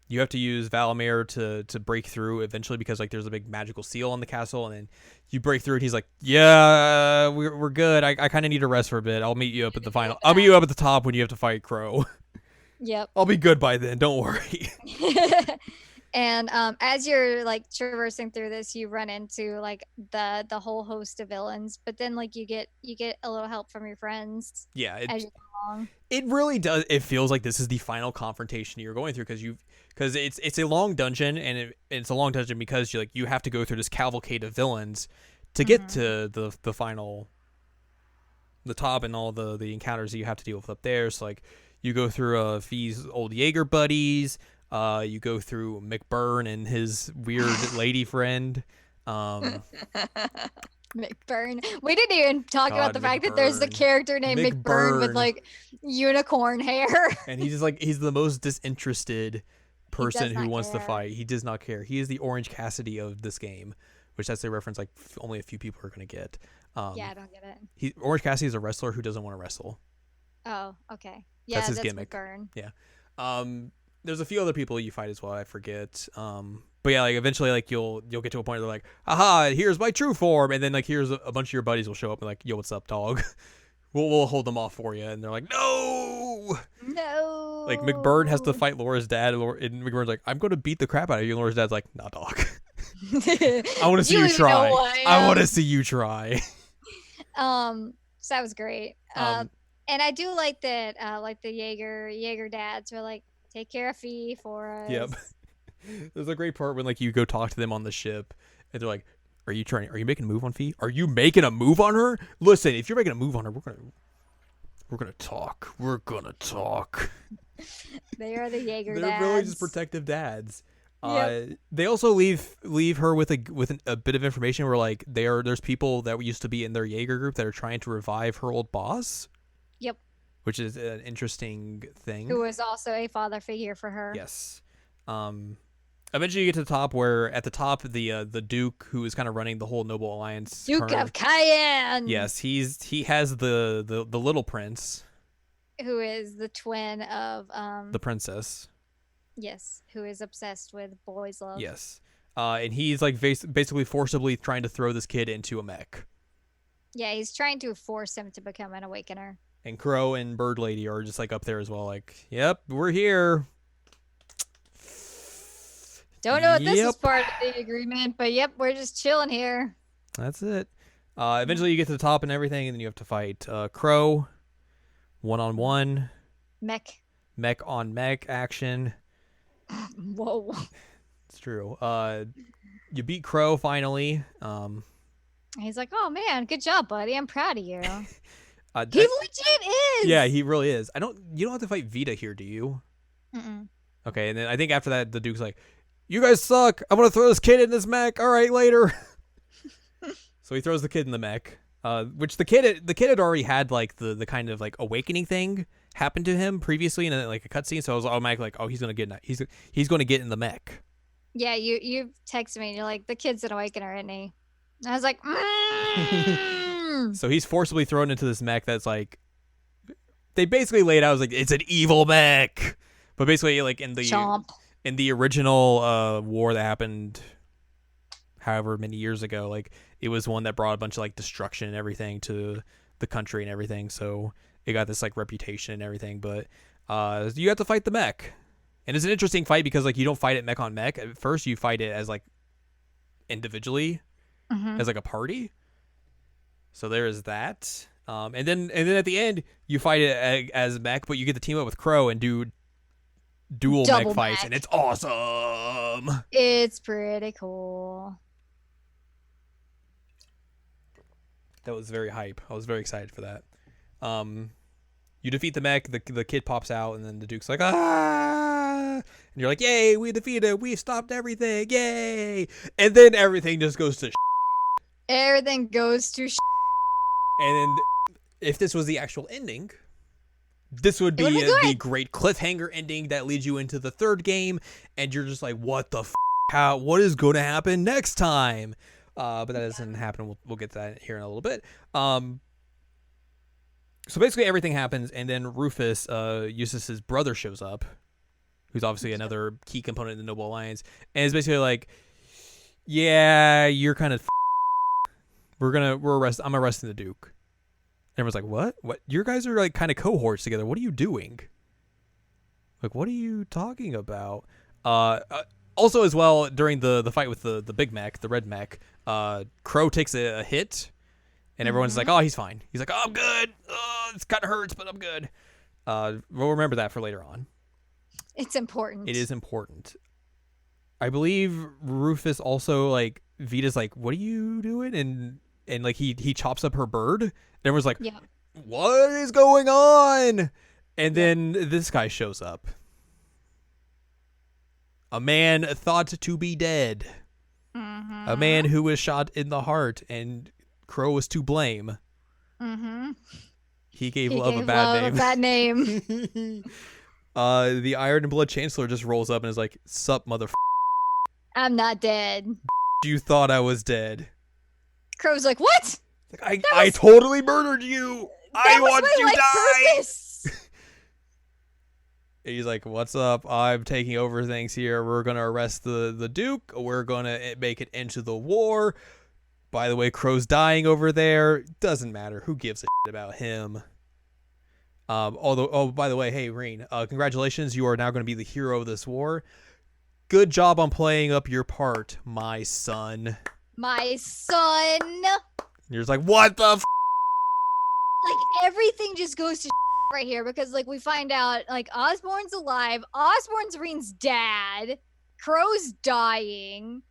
Speaker 1: You have to use Valamir to break through eventually, because like there's a big magical seal on the castle, and then you break through it. He's like, yeah, we're good. I kind of need to rest for a bit. I'll meet you up at the final. I'll meet you up at the top when you have to fight Crow.
Speaker 2: Yep.
Speaker 1: I'll be good by then. Don't worry.
Speaker 2: And as you're like traversing through this, you run into like the whole host of villains, but then like you get a little help from your friends.
Speaker 1: Yeah,
Speaker 2: as you go along.
Speaker 1: It really does. It feels like this is the final confrontation you're going through, because it's a long dungeon, and it's a long dungeon because you have to go through this cavalcade of villains to get to the final, the top, and all the encounters that you have to deal with up there. So like you go through Fee's old Jaeger buddies. You go through McBurn and his weird lady friend.
Speaker 2: McBurn. We didn't even talk about the fact that there's a character named McBurn with like unicorn hair.
Speaker 1: And he's the most disinterested person who wants to fight. He does not care. He is the Orange Cassidy of this game, which that's a reference like only a few people are going to get.
Speaker 2: Yeah, I don't get it.
Speaker 1: Orange Cassidy is a wrestler who doesn't want to wrestle.
Speaker 2: Oh, okay. Yeah, that's his gimmick. McBurn.
Speaker 1: Yeah. There's a few other people you fight as well. I forget. But yeah, like eventually, like you'll get to a point where they're like, "Aha! Here's my true form," and then like here's a bunch of your buddies will show up and like, "Yo, what's up, dog?" we'll hold them off for you, and they're like, "No,
Speaker 2: no."
Speaker 1: Like McBurn has to fight Laura's dad, and McBurn's like, "I'm going to beat the crap out of you." And Laura's dad's like, "Nah, dog. I want to see you try. I want to see you try."
Speaker 2: So that was great. And I do like that. Like the Jaeger dads were like, take care of Fee for us.
Speaker 1: Yep. There's a great part when like you go talk to them on the ship, and they're like, Are you making a move on Fee? Are you making a move on her? Listen, if you're making a move on her, we're gonna talk. We're gonna talk."
Speaker 2: They are the Jaeger dads.
Speaker 1: They're really just protective dads.
Speaker 2: Yep.
Speaker 1: They also leave her with a bit of information where like there's people that used to be in their Jaeger group that are trying to revive her old boss.
Speaker 2: Yep.
Speaker 1: Which is an interesting thing.
Speaker 2: Who was also a father figure for her.
Speaker 1: Yes. Eventually, you get to the top where at the top the Duke, who is kind of running the whole Noble Alliance.
Speaker 2: Duke of Cayenne.
Speaker 1: Yes, he has the little prince,
Speaker 2: who is the twin of
Speaker 1: the princess.
Speaker 2: Yes, who is obsessed with boys' love.
Speaker 1: Yes, and he's like basically forcibly trying to throw this kid into a mech.
Speaker 2: Yeah, he's trying to force him to become an awakener.
Speaker 1: And Crow and Bird Lady are just like up there as well. Like, yep, we're here.
Speaker 2: Don't know if this is part of the agreement, but yep, we're just chilling here.
Speaker 1: That's it. Eventually, you get to the top and everything, and then you have to fight Crow, 1-on-1. Mech on mech action.
Speaker 2: Whoa.
Speaker 1: It's true. You beat Crow finally.
Speaker 2: He's like, "Oh man, good job, buddy. I'm proud of you." He legit is.
Speaker 1: Yeah, he really is. You don't have to fight Vita here, do you?
Speaker 2: Mm-mm.
Speaker 1: Okay, and then I think after that, the Duke's like, "You guys suck. I'm gonna throw this kid in this mech. All right, later." So he throws the kid in the mech. Which the kid had already had like the kind of like awakening thing happen to him previously in like a cutscene. So I was automatically like, "Oh, he's gonna get in the mech."
Speaker 2: Yeah, you texted me and you're like, "The kid's an awakener, isn't he?" And I was like,
Speaker 1: So he's forcibly thrown into this mech that's like, they basically laid out as like it's an evil mech, but basically like in the original war that happened however many years ago, like it was one that brought a bunch of like destruction and everything to the country and everything. So it got this like reputation and everything. But you have to fight the mech, and it's an interesting fight because like you don't fight it mech on mech. At first, you fight it as like individually, as like a party. So there is that. And then at the end, you fight it as mech, but you get to team up with Crow and do dual mech fights, and it's awesome.
Speaker 2: It's pretty cool.
Speaker 1: That was very hype. I was very excited for that. You defeat the mech, the kid pops out, and then the Duke's like, "Ah!" And you're like, "Yay, we defeated, we stopped everything, yay!" And then everything just goes to
Speaker 2: Everything goes to
Speaker 1: And then if this was the actual ending, this would be the great cliffhanger ending that leads you into the third game, and you're just like, what the what is going to happen next time? But that doesn't happen. We'll get to that here in a little bit. So basically everything happens, and then Rufus, Eustace's brother, shows up, who's obviously another key component in the Noble Alliance, and is basically like, yeah, you're kind of I'm arresting the Duke. And everyone's like, what? You guys are like kind of cohorts together. What are you doing? Like, what are you talking about? Also as well, during the fight with the big mech, the red mech, Crow takes a hit, and everyone's like, oh, he's fine. He's like, oh, I'm good. It kind of hurts, but I'm good. We'll remember that for later on.
Speaker 2: It's important.
Speaker 1: It is important. I believe Rufus also, like, Vita's like, what are you doing? And like he chops up her bird. And everyone's like, yeah, what is going on? And then this guy shows up. A man thought to be dead. Mm-hmm. A man who was shot in the heart, and Crow was to blame. Mm-hmm. He gave Love a bad name. The Iron and Blood Chancellor just rolls up and is like, sup, motherfucker.
Speaker 2: I'm not dead.
Speaker 1: You thought I was dead.
Speaker 2: Crow's like, what?
Speaker 1: I totally murdered you. I want you to die. He's like, what's up? I'm taking over things here. We're going to arrest the Duke. We're going to make it into the war. By the way, Crow's dying over there. Doesn't matter. Who gives a shit about him? By the way, hey, Reen, congratulations. You are now going to be the hero of this war. Good job on playing up your part, my son.
Speaker 2: My son.
Speaker 1: You're just like, what the
Speaker 2: Like, everything just goes to right here, because, like, we find out, like, Osborn's alive. Osborn's Reen's dad. Crow's dying.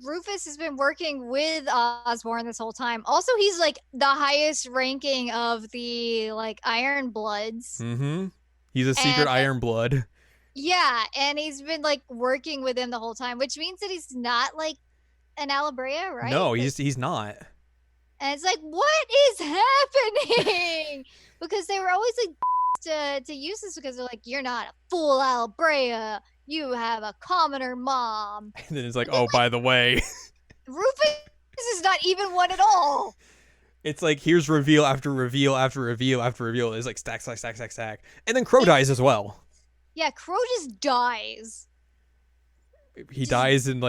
Speaker 2: Rufus has been working with Osborn this whole time. Also, he's, like, the highest ranking of the, like, Iron Bloods.
Speaker 1: Mm-hmm. He's a secret Iron Blood.
Speaker 2: Yeah, and he's been, like, working with him the whole time, which means that he's not, like, an Alabrea, right?
Speaker 1: No, he's not.
Speaker 2: And it's like, what is happening? Because they were always, like, to use this because they're like, you're not a full Albrea. You have a commoner mom.
Speaker 1: And then it's like, oh, by the way,
Speaker 2: Rufus is not even one at all.
Speaker 1: it's like here's reveal after reveal after reveal after reveal. It's like stack, stack, stack, stack, stack, and then Crow dies as well.
Speaker 2: Yeah, Crow just dies.
Speaker 1: He dies in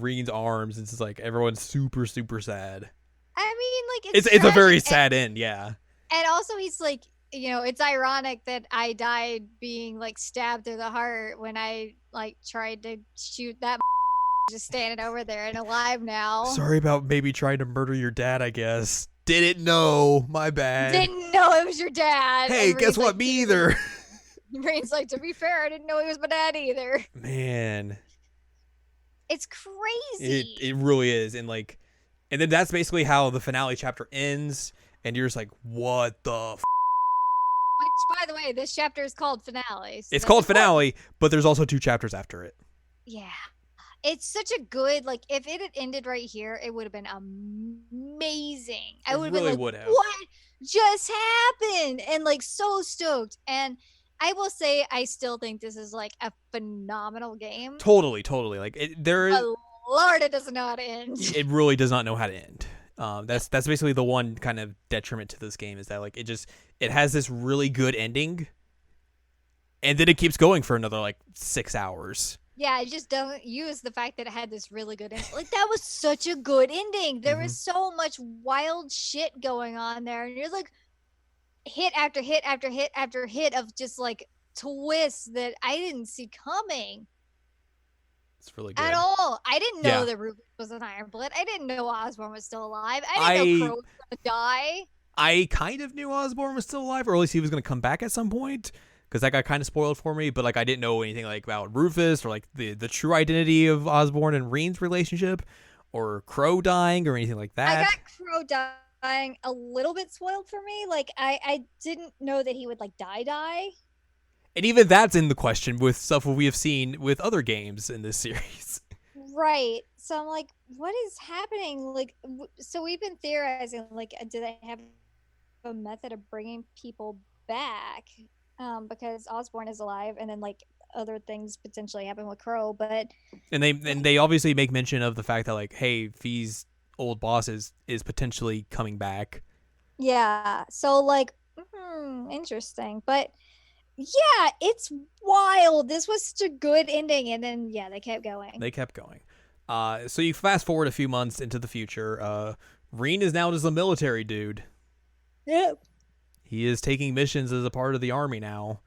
Speaker 1: Reen's arms. It's just like everyone's super, super sad.
Speaker 2: I mean, like
Speaker 1: It's a very sad end, yeah.
Speaker 2: And also, he's like, it's ironic that I died being like stabbed through the heart when I like tried to shoot that just standing over there and alive now.
Speaker 1: Sorry about maybe trying to murder your dad, I guess. Didn't know. My bad.
Speaker 2: Didn't know it was your dad.
Speaker 1: Hey, guess what? Me either.
Speaker 2: Reen's like, to be fair, I didn't know he was my dad either.
Speaker 1: Man.
Speaker 2: It's crazy.
Speaker 1: It really is. And then that's basically how the finale chapter ends. And you're just like, what the
Speaker 2: Which, by the way, this chapter is called Finale. So
Speaker 1: it's called Finale, but there's also 2 chapters after it.
Speaker 2: Yeah. It's such a good, like, if it had ended right here, it would have been amazing. I would have been like, what just happened? And, like, so stoked. And I will say, I still think this is, like, a phenomenal game.
Speaker 1: Totally. Like,
Speaker 2: Lord, it doesn't know how to end.
Speaker 1: It really does not know how to end. That's basically the one kind of detriment to this game is that like it has this really good ending, and then it keeps going for another like 6 hours.
Speaker 2: Yeah, it just doesn't use the fact that it had this really good ending. Like that was such a good ending. There was so much wild shit going on there, and you're like hit after hit after hit after hit of just like twists that I didn't see coming.
Speaker 1: It's really good.
Speaker 2: At all. I didn't know that Rufus was an Ironblood. I didn't know Osborn was still alive. I didn't know Crow was going to die. I
Speaker 1: kind of knew Osborn was still alive, or at least he was going to come back at some point, because that got kind of spoiled for me. But like, I didn't know anything like about Rufus or like the true identity of Osborn and Reen's relationship, or Crow dying or anything like that.
Speaker 2: I got Crow dying a little bit spoiled for me. Like I didn't know that he would like die.
Speaker 1: And even that's in the question with stuff we have seen with other games in this series.
Speaker 2: Right. So I'm like, what is happening? Like, so we've been theorizing, like, do they have a method of bringing people back? Because Osborn is alive, and then like other things potentially happen with Crow, but
Speaker 1: and they obviously make mention of the fact that like, hey, Fee's old boss is potentially coming back.
Speaker 2: Yeah. So like, interesting, but. Yeah, it's wild. This was such a good ending, and then they kept going.
Speaker 1: So you fast forward a few months into the future. Reen is now just a military dude.
Speaker 2: Yep.
Speaker 1: He is taking missions as a part of the army now.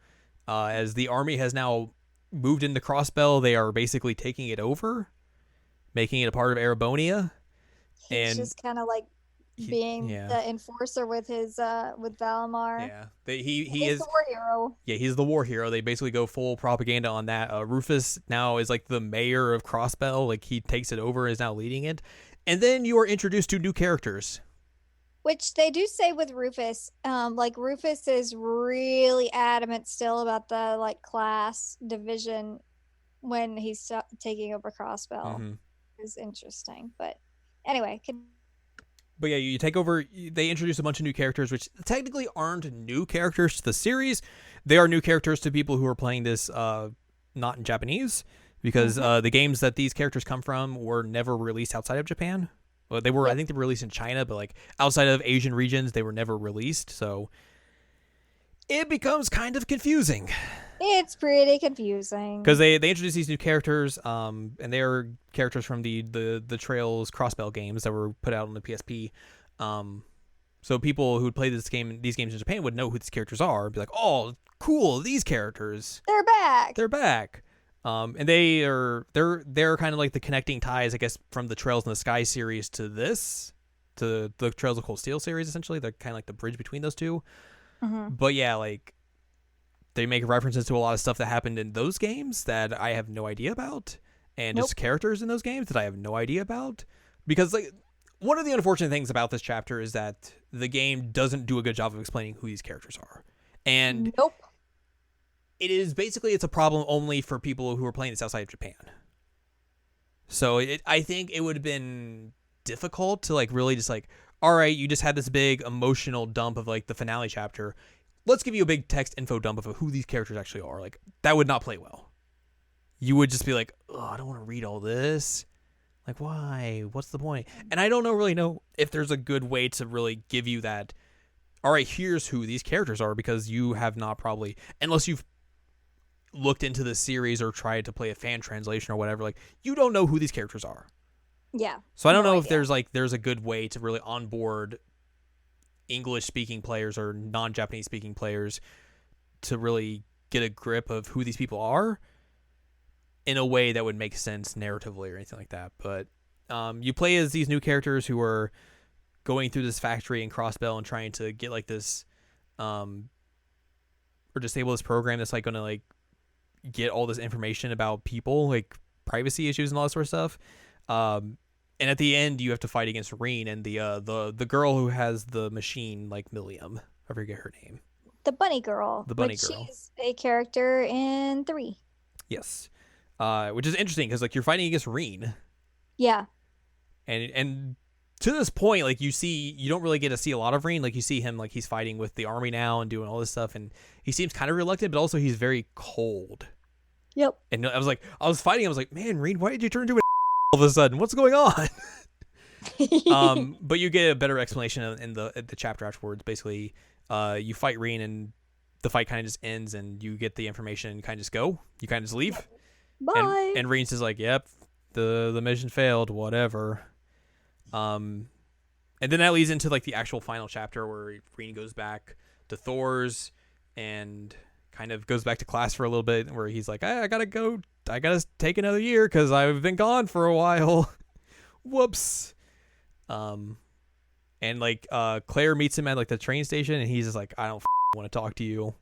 Speaker 1: As the army has now moved into Crossbell, they are basically taking it over, making it a part of Erebonia.
Speaker 2: He's just kind of like being the enforcer with his with Valimar.
Speaker 1: Yeah, he is
Speaker 2: the war hero.
Speaker 1: Yeah, he's the war hero. They basically go full propaganda on that. Rufus now is like the mayor of Crossbell. Like he takes it over, is now leading it. And then you are introduced to new characters,
Speaker 2: which they do say with Rufus. Like Rufus is really adamant still about the like class division when he's taking over Crossbell. Is interesting, but anyway.
Speaker 1: But yeah, you take over, they introduce a bunch of new characters, which technically aren't new characters to the series. They are new characters to people who are playing this not in Japanese, because the games that these characters come from were never released outside of Japan. Well, they were, I think they were released in China, but like outside of Asian regions, they were never released. So it becomes kind of confusing.
Speaker 2: It's pretty confusing.
Speaker 1: Because they introduce these new characters, and they are characters from the Trails Crossbell games that were put out on the PSP. So people who would play these games in Japan would know who these characters are. Be like, oh, cool, these characters.
Speaker 2: They're back.
Speaker 1: And they're kind of like the connecting ties, I guess, from the Trails in the Sky series to this, to the Trails of Cold Steel series. Essentially, they're kind of like the bridge between those two. But yeah, like. They make references to a lot of stuff that happened in those games that I have no idea about, and just characters in those games that I have no idea about. Because like one of the unfortunate things about this chapter is that the game doesn't do a good job of explaining who these characters are. And it's a problem only for people who are playing this outside of Japan. So I think it would have been difficult to like really just like, all right, you just had this big emotional dump of like the finale chapter. let's give you a big text info dump of who these characters actually are. Like, that would not play well. You would just be like, oh, I don't want to read all this. Like, why? What's the point? And I don't really know if there's a good way to really give you that, all right, here's who these characters are, because you have not probably, unless you've looked into the series or tried to play a fan translation or whatever, like, you don't know who these characters are.
Speaker 2: Yeah.
Speaker 1: So I don't know if there's a good way to really onboard English-speaking players or non-Japanese-speaking players to really get a grip of who these people are in a way that would make sense narratively or anything like that. But you play as these new characters who are going through this factory in Crossbell and trying to get like this or disable this program that's like going to like get all this information about people, like privacy issues and all that sort of stuff. And at the end, you have to fight against Reen and the girl who has the machine, like Milliam. I forget her name.
Speaker 2: The bunny girl.
Speaker 1: The bunny girl.
Speaker 2: She's a character in 3.
Speaker 1: Yes. Which is interesting because like you're fighting against Reen.
Speaker 2: Yeah.
Speaker 1: And to this point, like you don't really get to see a lot of Reen. Like you see him like he's fighting with the army now and doing all this stuff, and he seems kind of reluctant, but also he's very cold.
Speaker 2: Yep.
Speaker 1: And I was fighting. I was like, man, Reen, why did you turn into all of a sudden? What's going on? But you get a better explanation in the chapter afterwards. Basically, you fight Reen and the fight kind of just ends, and you get the information and kind of just go. You kind of just leave.
Speaker 2: Bye.
Speaker 1: And Reen's just like, yep, the mission failed, whatever. And then that leads into like the actual final chapter where Reen goes back to Thor's and kind of goes back to class for a little bit, where he's like, I gotta take another year because I've been gone for a while. Whoops. And like Claire meets him at like the train station, and he's just like, I don't want to talk to you.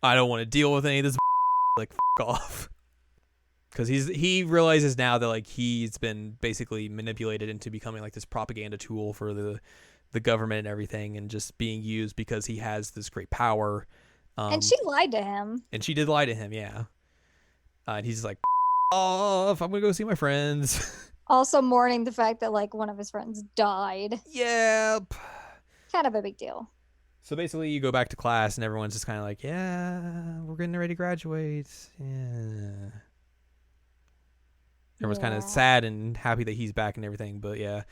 Speaker 1: I don't want to deal with any of this. Like, off. Because he realizes now that like he's been basically manipulated into becoming like this propaganda tool for the government and everything, and just being used because he has this great power.
Speaker 2: And she lied to him.
Speaker 1: And she did lie to him, yeah. And he's just like, off, I'm gonna go see my friends.
Speaker 2: Also mourning the fact that like one of his friends died.
Speaker 1: Yep.
Speaker 2: Kind of a big deal.
Speaker 1: So basically you go back to class and everyone's just kind of like, yeah, we're getting ready to graduate. Yeah. Everyone's kind of sad and happy that he's back and everything. But yeah,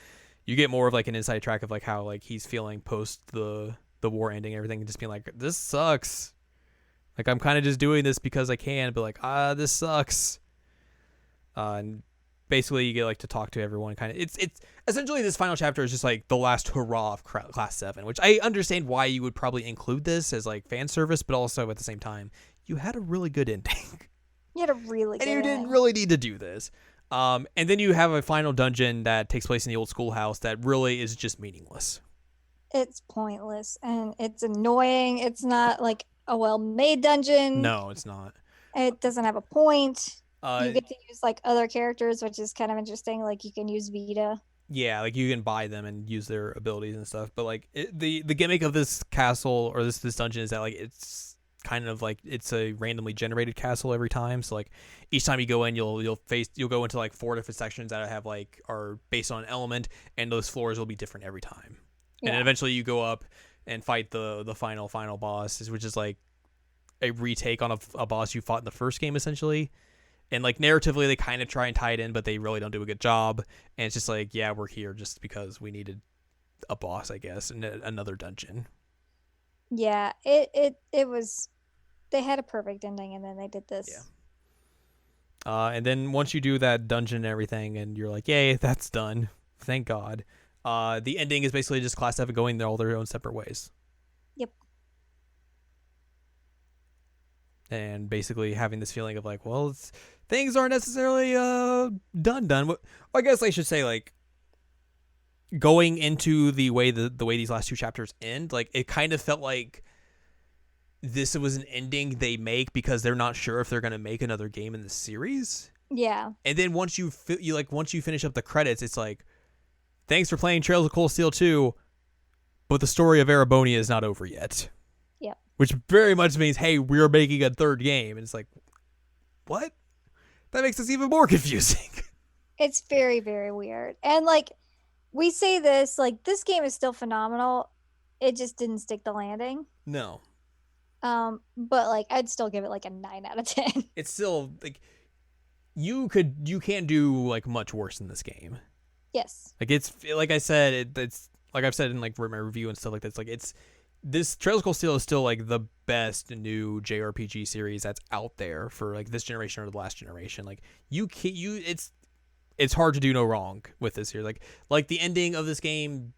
Speaker 1: you get more of like an inside track of like how like he's feeling post the war ending and everything, and just being like, this sucks. Like, I'm kind of just doing this because I can, but like, this sucks. And basically you get like to talk to everyone. Kind of, it's essentially this final chapter is just like the last hurrah of Class 7, which I understand why you would probably include this as like fan service, but also at the same time, you had a really good ending.
Speaker 2: You had a really good
Speaker 1: ending. And you didn't really need to do this. And then you have a final dungeon that takes place in the old schoolhouse that really is just meaningless.
Speaker 2: It's pointless and it's annoying. It's not like a well-made dungeon.
Speaker 1: No, it's not.
Speaker 2: It doesn't have a point. You get to use like other characters, which is kind of interesting. Like you can use Vita. Yeah,
Speaker 1: like you can buy them and use their abilities and stuff. But like the gimmick of this castle or this dungeon is that like it's kind of like it's a randomly generated castle every time. So like each time you go in, you'll go into like 4 different sections that have like are based on an element, and those floors will be different every time. Yeah. And then eventually you go up and fight the final boss, which is like a retake on a boss you fought in the first game essentially. And like narratively, they kind of try and tie it in, but they really don't do a good job. And it's just like, yeah, we're here just because we needed a boss, I guess, and another dungeon.
Speaker 2: Yeah, it was. They had a perfect ending, and then they did this.
Speaker 1: Yeah. And then once you do that dungeon and everything, and you're like, yay, that's done. Thank God. The ending is basically just Class 7 going all their own separate ways.
Speaker 2: Yep.
Speaker 1: And basically having this feeling of like, well, things aren't necessarily done. I guess I should say like going into the way these last 2 chapters end, like it kind of felt like this was an ending they make because they're not sure if they're going to make another game in the series.
Speaker 2: Yeah.
Speaker 1: And then once you finish up the credits, it's like, thanks for playing Trails of Cold Steel 2, but the story of Erebonia is not over yet.
Speaker 2: Yep.
Speaker 1: Which very much means, hey, we're making a 3rd game. And it's like, what? That makes this even more confusing.
Speaker 2: It's very, very weird. And like, we say this, like, this game is still phenomenal. It just didn't stick the landing.
Speaker 1: No.
Speaker 2: But like I'd still give it like a 9 out of 10.
Speaker 1: It's still like you can't do like much worse in this game.
Speaker 2: Yes.
Speaker 1: Like it's like I said, it's like I've said in like my review and stuff like that. It's like it's this Trails of Cold Steel is still like the best new JRPG series that's out there for like this generation or the last generation. Like you can't it's hard to do no wrong with this here. Like the ending of this game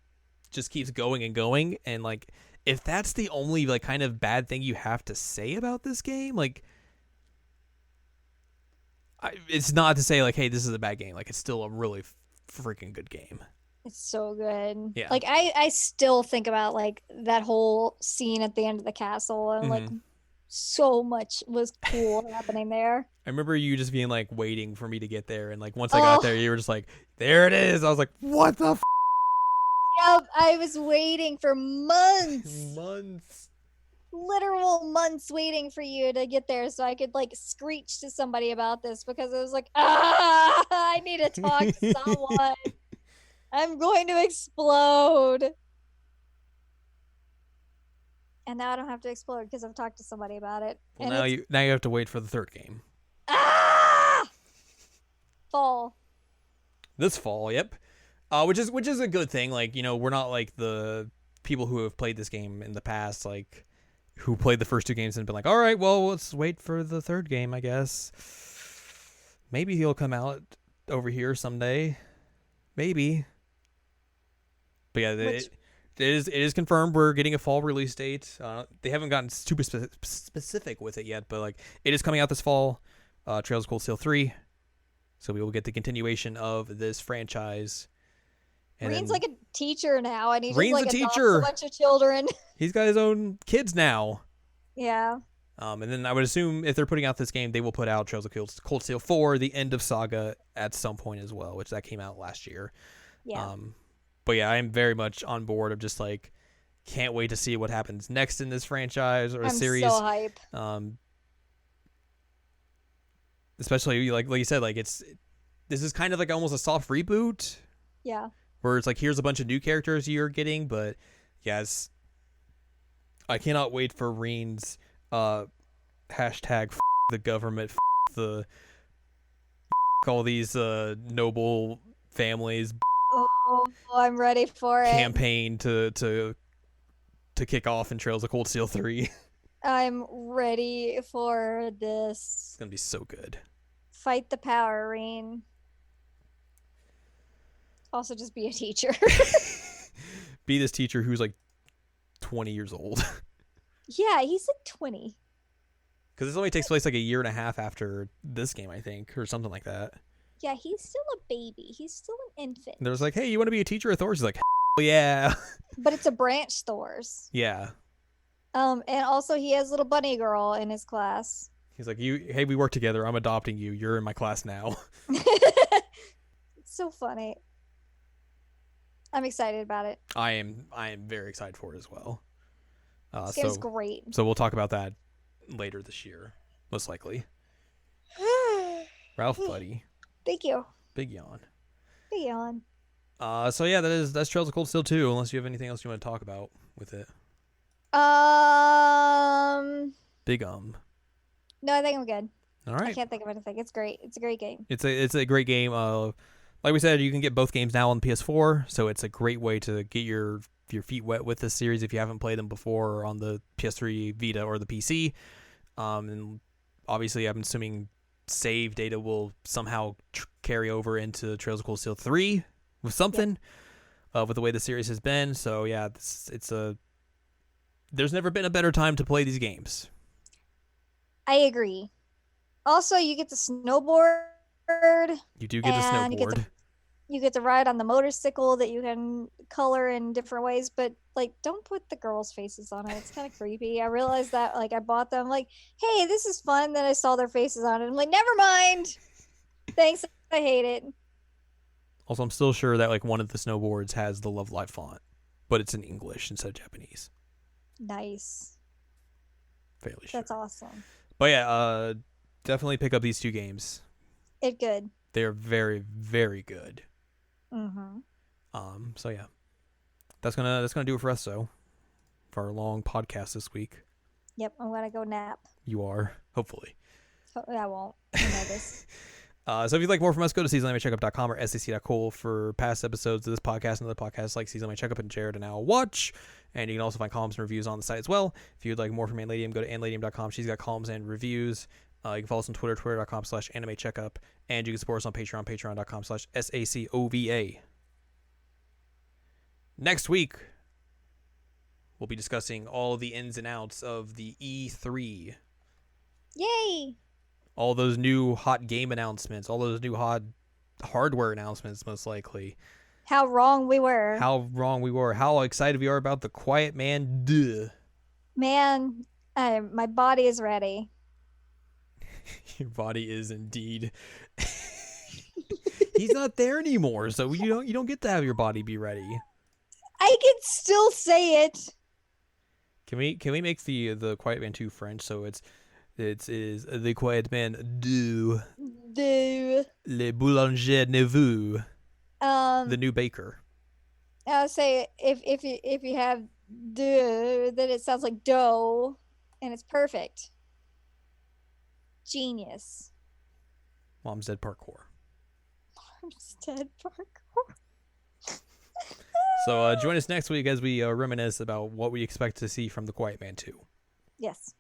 Speaker 1: just keeps going and going, and like if that's the only like kind of bad thing you have to say about this game, like it's not to say like, hey, this is a bad game. Like it's still a really freaking good game.
Speaker 2: It's so good.
Speaker 1: Yeah.
Speaker 2: Like I still think about like that whole scene at the end of the castle and like
Speaker 1: Mm-hmm.
Speaker 2: so much was cool happening there.
Speaker 1: I remember you just being like waiting for me to get there, and like once I got
Speaker 2: Oh,
Speaker 1: there, you were just like, "There it is." I was like, "What the
Speaker 2: yep. I was waiting for months,
Speaker 1: months?"
Speaker 2: literal months waiting for you to get there so I could like screech to somebody about this because I was like, ah, I need to talk to someone. I'm going to explode. And now I don't have to explode because I've talked to somebody about it.
Speaker 1: Well,
Speaker 2: And it's
Speaker 1: now you have to wait for the third game
Speaker 2: ah fall.
Speaker 1: this fall. Yep. Which is a good thing. Like we're not like the people who have played this game in the past, like who played the first two games and been like, all right, well, let's wait for the third game, I guess. Maybe he'll come out over here someday. Maybe. But yeah, it is confirmed we're getting a fall release date. They haven't gotten super specific with it yet, but like it is coming out this fall. Trails of Cold Steel 3. So we will get the continuation of this franchise. And
Speaker 2: Reen's like a teacher now, and he just
Speaker 1: Reen's
Speaker 2: like
Speaker 1: a
Speaker 2: adopts
Speaker 1: teacher.
Speaker 2: a bunch of children.
Speaker 1: He's got his own kids now.
Speaker 2: Yeah.
Speaker 1: And then I would assume if they're putting out this game, they will put out Trails of Cold Steel 4, the end of Saga, at some point as well, which that came out last year.
Speaker 2: Yeah.
Speaker 1: But yeah, I am very much on board of just like, can't wait to see what happens next in this franchise or
Speaker 2: I'm
Speaker 1: series.
Speaker 2: so hype.
Speaker 1: Especially like you said, like this is kind of like almost a soft reboot.
Speaker 2: Yeah.
Speaker 1: Where it's like, here's a bunch of new characters you're getting, but yes, I cannot wait for Reen's hashtag the government, the all these noble families
Speaker 2: Oh, I'm ready for it.
Speaker 1: campaign to kick off in Trails of Cold Steel 3.
Speaker 2: I'm ready for
Speaker 1: It's
Speaker 2: this.
Speaker 1: gonna be so good.
Speaker 2: Fight the power, Reen. Also, just be a teacher.
Speaker 1: Be this teacher who's like 20 years old.
Speaker 2: Yeah, he's like 20.
Speaker 1: Because this only takes place like a year and a half after this game, I think, or something like that.
Speaker 2: Yeah, he's still a baby. He's still an infant.
Speaker 1: And there's like, hey, you want to be a teacher at Thor's? He's like, hell yeah.
Speaker 2: But it's a branch Thor's.
Speaker 1: Yeah.
Speaker 2: And also he has little bunny girl in his class.
Speaker 1: He's like, hey, we work together. I'm adopting you. You're in my class now.
Speaker 2: It's so funny. I'm excited about it.
Speaker 1: I am very excited for it as well.
Speaker 2: This game's great.
Speaker 1: So we'll talk about that later this year, most likely. Ralph, buddy.
Speaker 2: Thank you.
Speaker 1: Big yawn.
Speaker 2: Big yawn.
Speaker 1: So yeah, that's Trails of Cold Steel 2, unless you have anything else you want to talk about with it. Big
Speaker 2: No, I think I'm good.
Speaker 1: All right.
Speaker 2: I can't think of anything. It's great. It's a great game.
Speaker 1: It's a great game. Like we said, you can get both games now on PS4, so it's a great way to get your feet wet with this series if you haven't played them before or on the PS3, Vita, or the PC. And obviously, I'm assuming save data will somehow carry over into Trails of Cold Steel 3 with something, with the way the series has been. So yeah, there's never been a better time to play these games.
Speaker 2: I agree. Also, you get to snowboard.
Speaker 1: You do get to snowboard.
Speaker 2: You get to ride on the motorcycle that you can color in different ways, but like, don't put the girls' faces on it. It's kind of creepy. I realized that, like, I bought them, like, hey, this is fun. Then I saw their faces on it. I'm like, never mind. Thanks. I hate it.
Speaker 1: Also, I'm still sure that like one of the snowboards has the Love Live font, but it's in English instead of Japanese.
Speaker 2: Nice.
Speaker 1: Fairly sure.
Speaker 2: That's awesome.
Speaker 1: But yeah, definitely pick up these two games.
Speaker 2: It good.
Speaker 1: They are very, very good.
Speaker 2: Mm-hmm.
Speaker 1: So yeah, that's gonna do it for us. So, for our long podcast this week.
Speaker 2: Yep, I'm gonna go nap.
Speaker 1: You are, hopefully.
Speaker 2: I won't. I know this.
Speaker 1: So if you'd like more from us, go to seasonanimecheckup.com or sac.cool for past episodes of this podcast and other podcasts like Season Anime Checkup and Jared and Al Watch. And you can also find columns and reviews on the site as well. If you'd like more from Anladium, go to anladium.com. She's got columns and reviews. You can follow us on Twitter, twitter.com/animecheckup. And you can support us on Patreon, patreon.com/SACOVA. Next week, we'll be discussing all the ins and outs of the E3.
Speaker 2: Yay!
Speaker 1: All those new hot game announcements, all those new hot hardware announcements, most likely.
Speaker 2: How wrong we were.
Speaker 1: How excited we are about the Quiet Man. Duh.
Speaker 2: Man, my body is ready.
Speaker 1: Your body is indeed. He's not there anymore, so you don't get to have your body be ready.
Speaker 2: I can still say it.
Speaker 1: Can we make the Quiet Man 2 French so it is the Quiet Man du le boulanger neveu, the new baker.
Speaker 2: I'll say if you have de, then it sounds like dough, and it's perfect. Genius.
Speaker 1: Mom's Dead Parkour.
Speaker 2: Mom's Dead Parkour.
Speaker 1: So join us next week as we reminisce about what we expect to see from the Quiet Man 2.
Speaker 2: Yes.